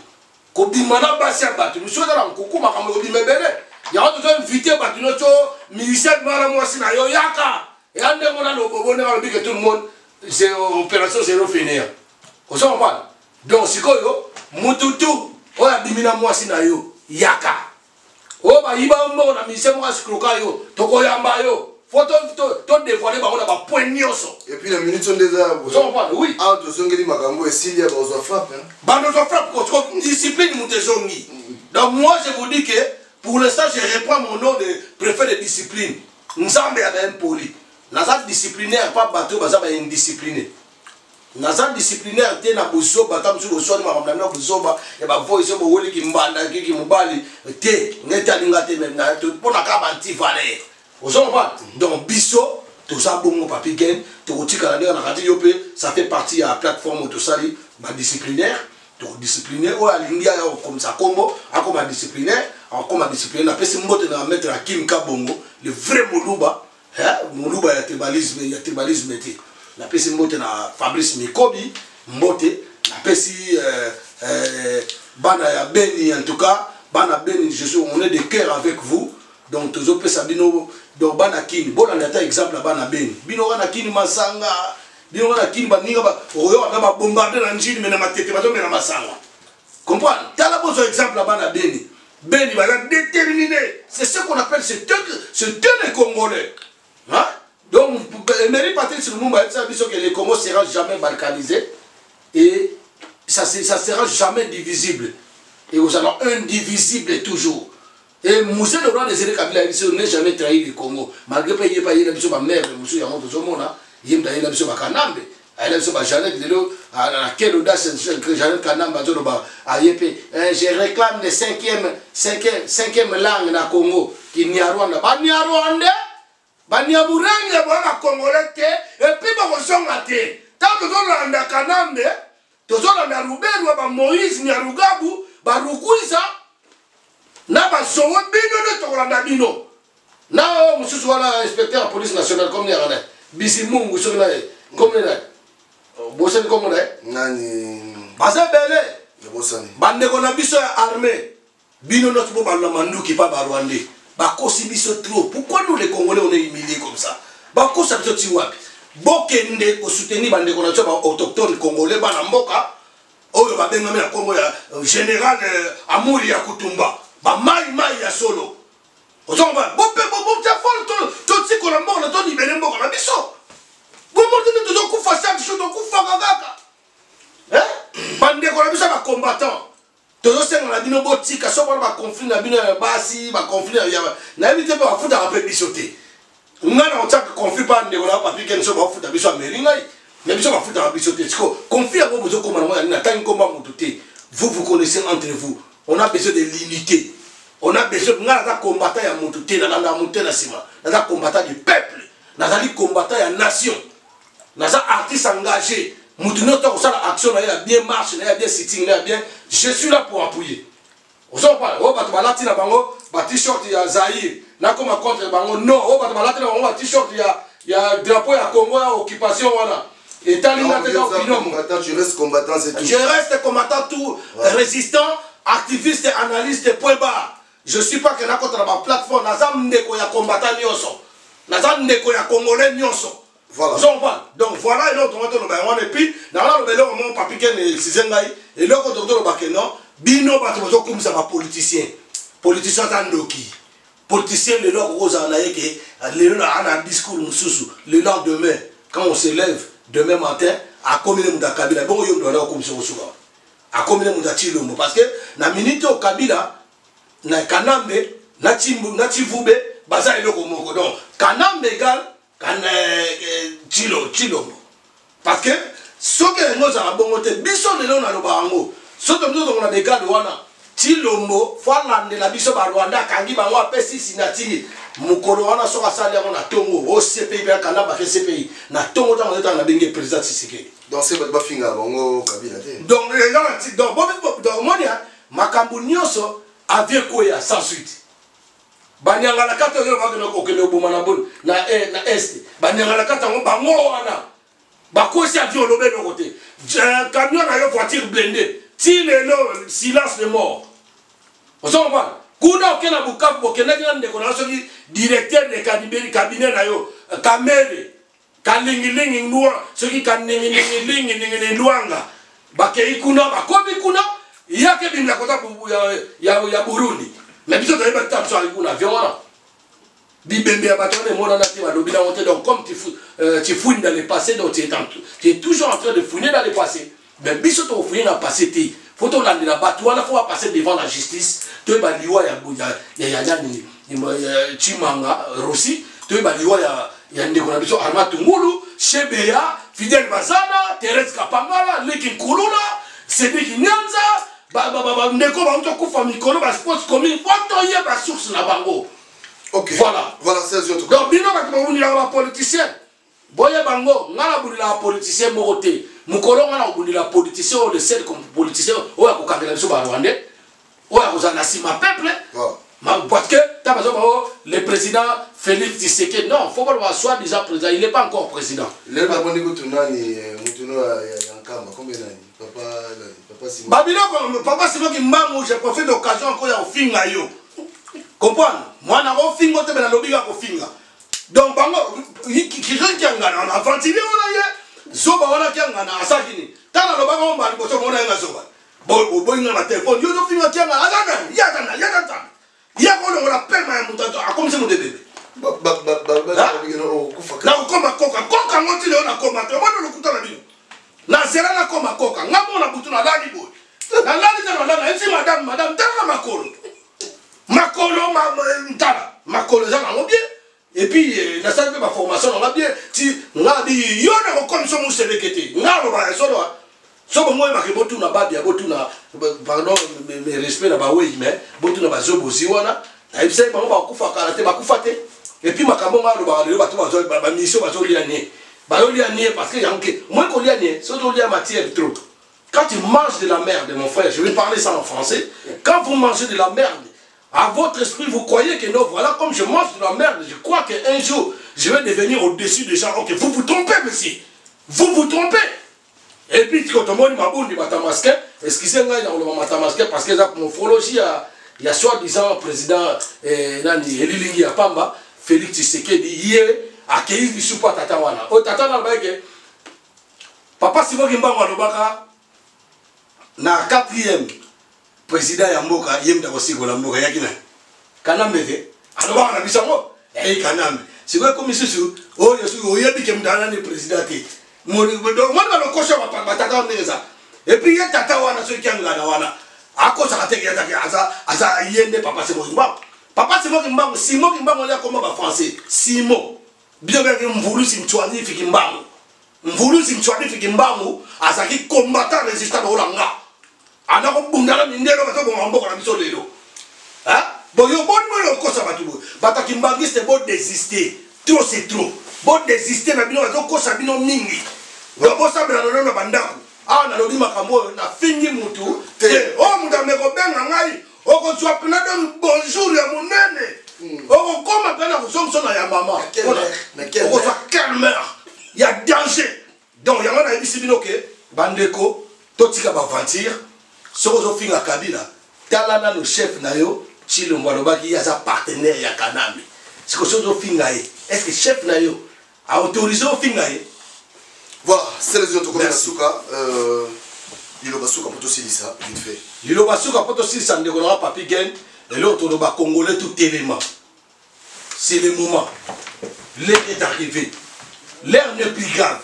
ko bimana basi ya bato nous sommes dans nkuku makambo ko bimebele ya auto zo inviter bato no to ministère mara mwasi na yo yaka et ande mona lo bobone ba bi que tout le monde c'est opération zéro finir on s'en va donc sikoyo mututu o ya bimina mwasi na yo yaka o ba yiba mbo na mise mwasi kruka yo tokoyamba yo photo to dévoiler ba on a ba point nyoso et puis la minute sont déjà on s'en va oui ah to songeli makambo et s'il y a besoin frappe hein ba nous frappe contre discipline mutezongi donc moi je vous dis que pour l'instant je reprends mon nom de préfet de discipline nzambe ya ben poli naza disciplinaire pas bateau baza ba indiscipliné naza disciplinaire te na bosoba ta msu bosoni makamna na bosoba e ba voice bo woli ki mbanda ki mobali te ngeta linga te même na to pona ka banti valeur ozo pas donc biso to ça bongo papi gain to tika na na radio pe ça fait partie à plateforme to sali ba disciplinaire to discipliner o alingia ya comme ça combo akoma disciplinaire akoma disciplinaire na pesi mbote na mettre à Kim Kabongo le vrai moluba moluba ya tribalisme te na pesi mbote na Fabrice Mikobi mbote na pesi bana ya Beni en tout cas bana Beni je suis on est de cœur avec vous donc toujours pesa bino donc bana kini bona ndata exemple bana Beni bino wana kini masanga bino wana kini baninga ba oyo ba bombarder na njini mena matete bazo mena masanga comprendre tala bozo exemple bana Beni Beni va déterminé c'est ce qu'on appelle c'est les Congolais hein. Donc, Emery Patrice Lumumba a dit que les Congo ne sera jamais balkanisé et ça ne sera jamais divisible. Et nous allons indivisible toujours. Et Moussé le roi des Zélé Kabila n'a jamais trahi le Congo. Malgré que il n'y ait pas de mère, Moussé Yamoto Zomona, il y a pas de Kanambe, il y a pas de Janet, à quelle audace Janet Kanambe a yépé. Je réclame les cinquième langue na Congo, qui n'y a Rwanda. Pas n'y a Rwanda. Bania Bouranga bana Congolais te et puis ba kosonga te tant que Zolanda Kanambe to Zolanda Ruberu ba Moïse Nyarugabu ba Rukuisa na ba sowo bino de Tolanda bino na o mususu wala inspecteur de police nationale comme n'yara Bisimungu so na comme na bosen comme na nani baza belé bosani bande ko na biso ya armée bino notre bo ba manduki pa ba Rwandais. Bakosi biso trop. Pourquoi nous les Congolais on est humiliés comme ça? Bakosi biso tiwapi. Bokende ko soutenir bande ko na tso ba autochtone congolais bana mboka. Oyo ba benga na Congo ya général Amuri ya Kutumba. Ba mai ya solo. Ozomba bo ta fol to tsiko na mboka to libérer mboka na biso. Bo mo te to kufa chaque jour to kufa kaka. Bande ko na biso ba combattant. Toujours c'est dans la bino botika so ba conflit na bino basi ba conflit na éviter ba futa rappeler bisoté ngana on taka conflit pas ndeko na papi ken so ba futa biso ameringa mais biso ba futa bisoté tiko conflit a besoin comme na tangi komba mututé vous connaissez entre vous on a besoin de l'unité on a besoin ngana ta combattant ya mututé na muté na sima na combattant du peuple na zali combattant ya nation na za artiste engagé. Moutounot a action, il a bien marché, il a bien sitting, il a bien. Je suis là pour appuyer. On s'en parle. Oh, bah, tu vas bango, bah, t-shirt, il y a Zahir. Là, comme contre bango, non. Oh, bah, tu vas t-shirt, il y a drapeau, il y a Congo, il y a occupation, voilà. Et t'as tu restes combattant, c'est tout. Je reste combattant, tout, résistant, activiste, analyste, point barre. Je suis pas que là, contre la plateforme, Nazam Neko, il y a combattant, Nyonso. Nazam Neko, il y a Congolais, Nyonso. Voilà. Donc voilà, et l'autre, et puis, dans le bel homme, papi ken et Sizengaï, et l'autre, docteur Bakeno, bino, bateau, comme ça, politicien. Politicien Tandoki. Politicien, le lord Rose Anaïke, le lord a un discours, le lendemain, quand on se lève, demain matin, à combien de Kabila, bon, il y a comme ça, à combien de Chilombo, parce que, na minute au Kabila, na Kanambe, na Chivube, baza et le Komoko. Donc, Kanambe égale, quand Chilombo. Parce que ce que nous avons bon côté, biso de l'on a le bango. Ce que nous avons des gars de Wana, Chilombo, Fala de la biso ba Rwanda, Kangi bango a pesi sinati. Mukolo wana soka sali on a tongo, au CPI bien Kanaba que CPI. Na tongo dans le temps on a bien président Tshisekedi. Donc c'est pas finga bango Kabila té. Donc monia makambu nyonso avie koya sans suite. Banyanga la kata yo ba ko kene obuma na bon na est. Banyanga la kata bango wana. Bakosi avion lobé de côté. Camion na yo voiture blindée. Ti le silence de mort. On s'en va. Kuna okena bukavu bokena ngande ko na soki directeur de cabinet na yo kamere kalingilingi nuwa soki kaningilingi luanga bakei kuna bakobi kuna yake binga kota ya Burundi mais biso tayeba tap so kuna viona bibembe ya batone mona na ti balobi na monter donc comme tu fouines dans le passé donc tu es toujours en train de fouiner dans le passé mais biso to fouiner dans le passé ti faut to landela batu wana faut passer devant la justice to ba liwa ya nani Chimanga Rossi to ba liwa ya ndeko na biso Armatu Ngulu Shebeya Fidel Bazana Thérèse Kapangala Leki Kulula Sedeki Nyanza ndeko ba mto kufa mikolo ba sports commune foto ye ba source na bango. OK. Voilà c'est les autres. Donc bino ba bunila ba politicien boye bango ngala bunila politicien mokote mukolo ngala bunila politicien o le sel comme politicien o ya kokangela biso ba Rwandais o ya kozana sima peuple. Parce que le président Félix Tshisekedi, non, il faut pas le voir soi-disant président, il n'est pas encore président. Le papa Simon qui m'a j'ai profité de l'occasion encore au finga yo. Comprendre? Moi na au finga te bena lobi ko finga. Donc bango qui ngana on a ventilé on a zoba wana ngana asakini. Tana loba ko mba ko mona nga zoba. Boy na téléphone yo do finga ngana azana yagana. Il y a un appel à un comme c'est mon bébé. Là, on comme à coca. Coca, on dit on a comme à toi. On le couteau la vie. Là, c'est là comme à coca. N'a pas on a bouton à la vie. La lani, c'est madame, t'as ma colo. Ma colo, ma colo, ça va bien. Et puis, la salle de ma formation, on va bien. Si, on a dit, y'en a comme ça, mon sélecté. On a le solo. Sobo moi ma kebotu na babia botu na pardon mes respect na ba oui mais botu na bazobo ziwana na ibse ba kufa karate ba kufate et puis makambo ngalo ba le batu ba mission ba zoliane ba zoliane parce que yanke moi ko liane so to lia matière trop. Quand tu manges de la merde mon frère, je vais parler ça en français, quand vous mangez de la merde à votre esprit vous croyez que non voilà comme je mange de la merde, je crois que un jour je vais devenir au-dessus des gens. OK, vous vous trompez monsieur. Vous vous trompez. Et puis, quand on m'a dit que excusez-moi, parce que la morphologie, il y a soi-disant président Elilingi Apamba, Félix Tshisekedi, hier, accueilli du soupa Tatawana. Au Tatana, Papa Simon Kimbango Lobaka, na 4e président Yamboka, Yem Dagosi Golamboka Yakina. Kanambe, alors on a vu ça, et Kanam. C'est quoi comme isso? Oh, il y a des présidents. Moi le coche va tata neza et puis il y a tata wana so kianga na wana akosa kateke aza yende papa c'est Simon Kimbango là comment ba français Simon bien que mvulu simchwani fikimbango azaki combattant résistant olanga anako bundala mindelo bato bomamboko na biso lelo hein bon yo bon le kosa batubo bataki mbangi c'est bon désister trop c'est trop bon désister na bino bato kosa bino mingi. Bon ça bien na bandako ah na lobi makambo na fingi mutu oh muta meko benga ngai oko tswa pena de bonjour ya munene oko koma pena ko somso na ya mama oko tswa calme il y a danger donc ya na ibisi binoke bandeko totika ba ventir soko zo finga Kabila talana no chef na yo Chilombo alobaki ya sa partenaire ya Kanambe siko zo finga est-ce que chef na yo a autorisé au finga voilà, c'est les autres comme Basuka. Lilo Basuka pour aussi ça, vite fait. Lilo Basuka pour aussi ça, ne connaît pas Papi et l'autre va Congolais tout élément. C'est le moment. L'heure est arrivée. L'heure n'est plus grave.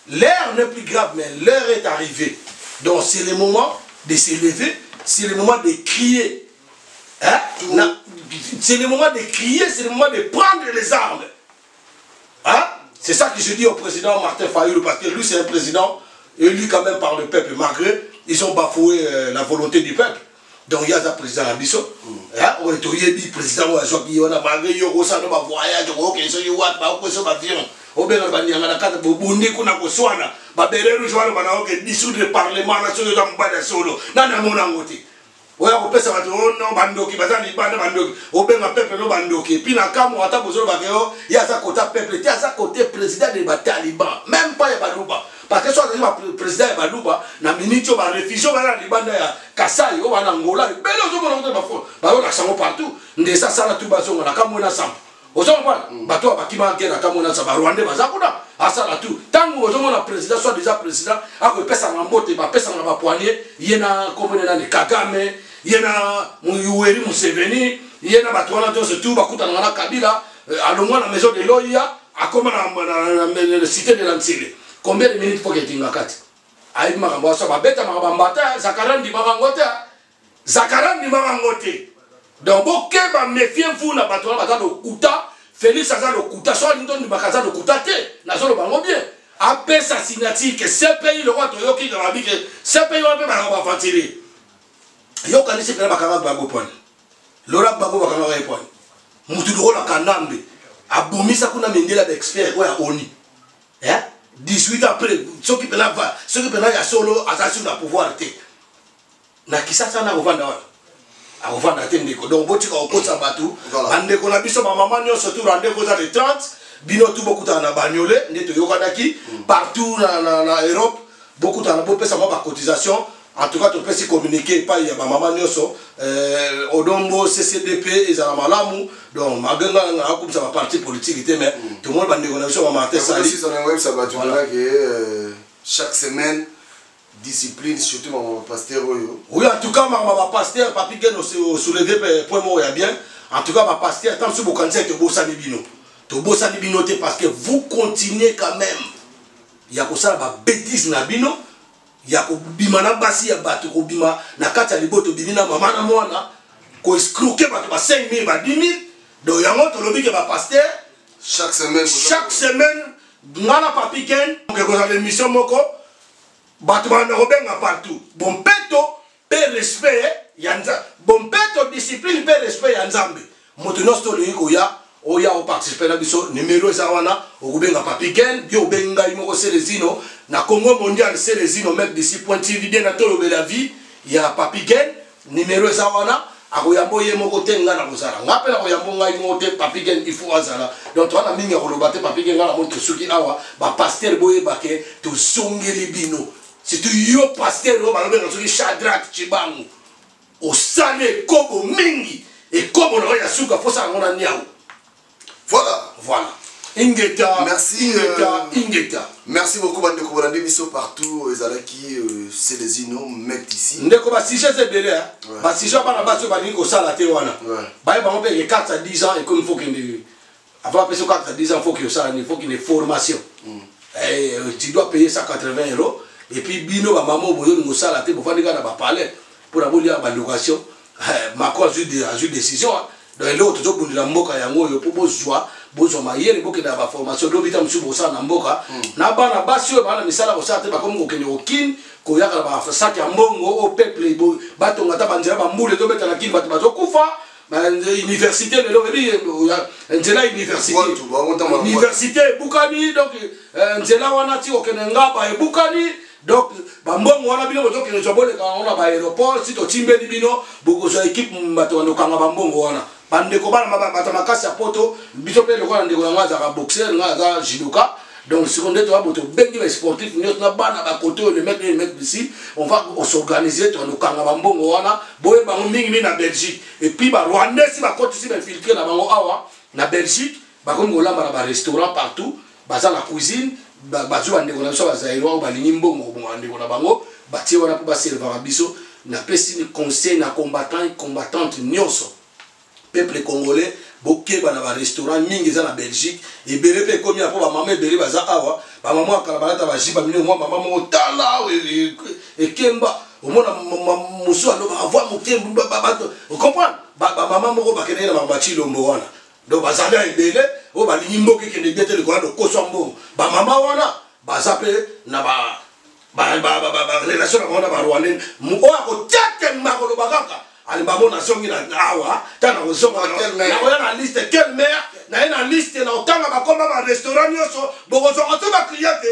L'heure n'est plus grave, mais l'heure est arrivée. Donc c'est le moment de se lever, c'est le moment de crier. Hein? C'est le moment de crier, c'est le moment de prendre les armes. Hein? C'est ça que je dis au président Martin Fayulu, parce que lui c'est un président élu quand même par le peuple, malgré ils ont bafoué la volonté du peuple. Donc il y a un président Abisso, on est au président on a malgré yo ça no voyage OK so you what ba ko so ba avion obenga banyanga na kata bobundi kuna koswana ba berero jwana bana OK dissoudre le parlement national za mbada solo nana mona ngoti oya ko pesa bato no bandoki bazali banda bandoki obenga peuple no bandoki puis na kamo ata bozolo ba keo ya za kota peuple ya za côté président des talibans même pas ya baluba. Parce que soit le président de Balouba, na minute ba réfugié ba na libanda ya Kasai o ba na Angola, belo zo mona ba fo. Ba on a partout. Ndesa sala tu bazo na kamona sam. Ozo ba bato ba kima ke na kamona sa ba Rwanda ba zakuna. Asala tu. Tango ozo mona président soit déjà président, a ko pesa na mbote ba pesa na ba poignet, yena komona na Kagame, yena Yoweri Museveni, yena bato wana to surtout ba kuta na Kabila, alongwa na maison de Loya, akoma na cité de l'Ansile. Combien de minutes faut que tu aies kati? Aïe makambo so ba beta makambata Zakaran di makangote. Zakaran di makangote. Donc boke ba méfiez-vous na bato na lo kuta, Félix aza lo kuta so ndo ndi bakaza lo kuta te. Na zo lo bango bien. Après sa signature que ce pays le roi toyoki ka babi que ce pays va ba fatiri. Yo kanisi pena bakanga bango point. Lora bango bakanga ba point. Mutu do la kanambe. Abomisa kuna mendela d'expert ko ya oni. 18 ans après, ceux qui peuvent y solo, attention à pouvoir te. Na kisasa na revendre. A revendre tendeko. Donc boti ka okosa batu. Ande ko na biso ba maman nyo surtout rendez-vous à les 30. Bino tout beaucoup na bagnolé, neto yokanaki partout na Europe, beaucoup na bo pesa ba cotisation. En tout cas, tu peux se communiquer pas il y a ma maman nyoso Odombo CCDP et za malamu donc maganga na comme ça va parti politique mais tout le monde va négocier sur Martin Sali. Si on a web ça va tu verras que chaque semaine discipline surtout mon pasteur oyo. Oui, en tout cas ma pasteur papi gen soulever point mot ya bien. En tout cas ma pasteur tant sur bokanza te bossa ni bino. To bossa ni bino te parce que vous continuez quand même. Il y a ko ça ba bêtise na bino. Ya ko bima na basi ya bato ko bima na kati ya liboto bimina mama na mwana ko escroquer bato ba 5000 ba 10000 do yango to lobi ke ba pasteur chaque semaine ngana papi ken ke ko za l'émission moko bato ba na robenga partout bon peto pe respect ya nza bon peto discipline pe respect ya nzambe moto no sto ko ya oya o participer na biso numéro za wana okubenga papi ken bio benga imoko Selezino na Congo mondial Selezino mec d'ici point TV bien na tolo la vie ya papi ken numéro za wana akoyambo ye moko tenga na kozala ngapela koyambo ngai mote papi ken il faut azala donc toi na minga kolobate papi ken na moto suki awa ba pasteur boye bake to songeli bino si tu yo pasteur ro balobe na suki Shadrach Chibangu o sale kobo mingi et kobo na ya suka fosa ngona niao. Voilà. Ingeta. Merci. Ingeta. Merci beaucoup bande ko bolande biso partout ezalaki Selezino mec ici. Ndeko ba sujet c'est belé hein. Ba sujet ba na baso ba ni ko sala te wana. Ba ba on paye 4 à 10 ans et comme il faut qu'il avant passer 4 à 10 ans faut que ça il faut qu'il ait formation. Et tu dois payer 180 € et puis bino ba maman boyo ni sala te bo fandi kana ba parler pour abolir ba location. Macron a eu décision. Donc l'autre jour pour la mboka yango yo pour bozwa mayele boke na ba formation do bita msu bosa na mboka na bana basi yo bana misala bosa te ba comme okene okin ko yaka ba sac ya mbongo au peuple bato ngata banzela ba mbule do beta na kin bato bazokufa ba université le lobi nzela université bukani donc nzela wana ti okene ngaba e bukani donc bambongo wana bino bozokene zobole ka ona ba aéroport si to timbeli bino boko zo équipe bato ndo kanga bambongo wana bande ko bana bata makasi ya poto biso pe lokona ndeko nga za boxer nga za judoka donc si on est toi boto bengi ba sportif nyot na bana ba koto le mettre ici on va s'organiser to ndo kanga bambongo wana boye bango mingi na Belgique et puis ba Rwanda si ba koto si ba filtrer na bango awa na Belgique ba comme olamba na ba restaurant partout baza na cuisine bazo ande ko na so bazairo ba lingi mbongo bo ande ko na bango batie wana ko ba serva biso na pesi ni conseil na combattant et combattante nyonso peuple congolais boké ba na ba restaurant mingi za na Belgique et belé pe komi apo ba maman belé baza awa ba maman akala balata ba jiba mino moi maman mo tala et kemba au mona muso alo ba avoir mo kemba ba on comprend ba maman mo ba kene na ba chilombo wana donc bazala belé o ba limbo ke ne biete le ko do kosombo ba mama wana ba zape na ba relation na ba rwandais mo o ko tete makolo bakaka ali ba mona songi na awa tana ko songa na ko na liste quel maire na liste na otanga ba komba ba restaurant yoso boko so ba cliente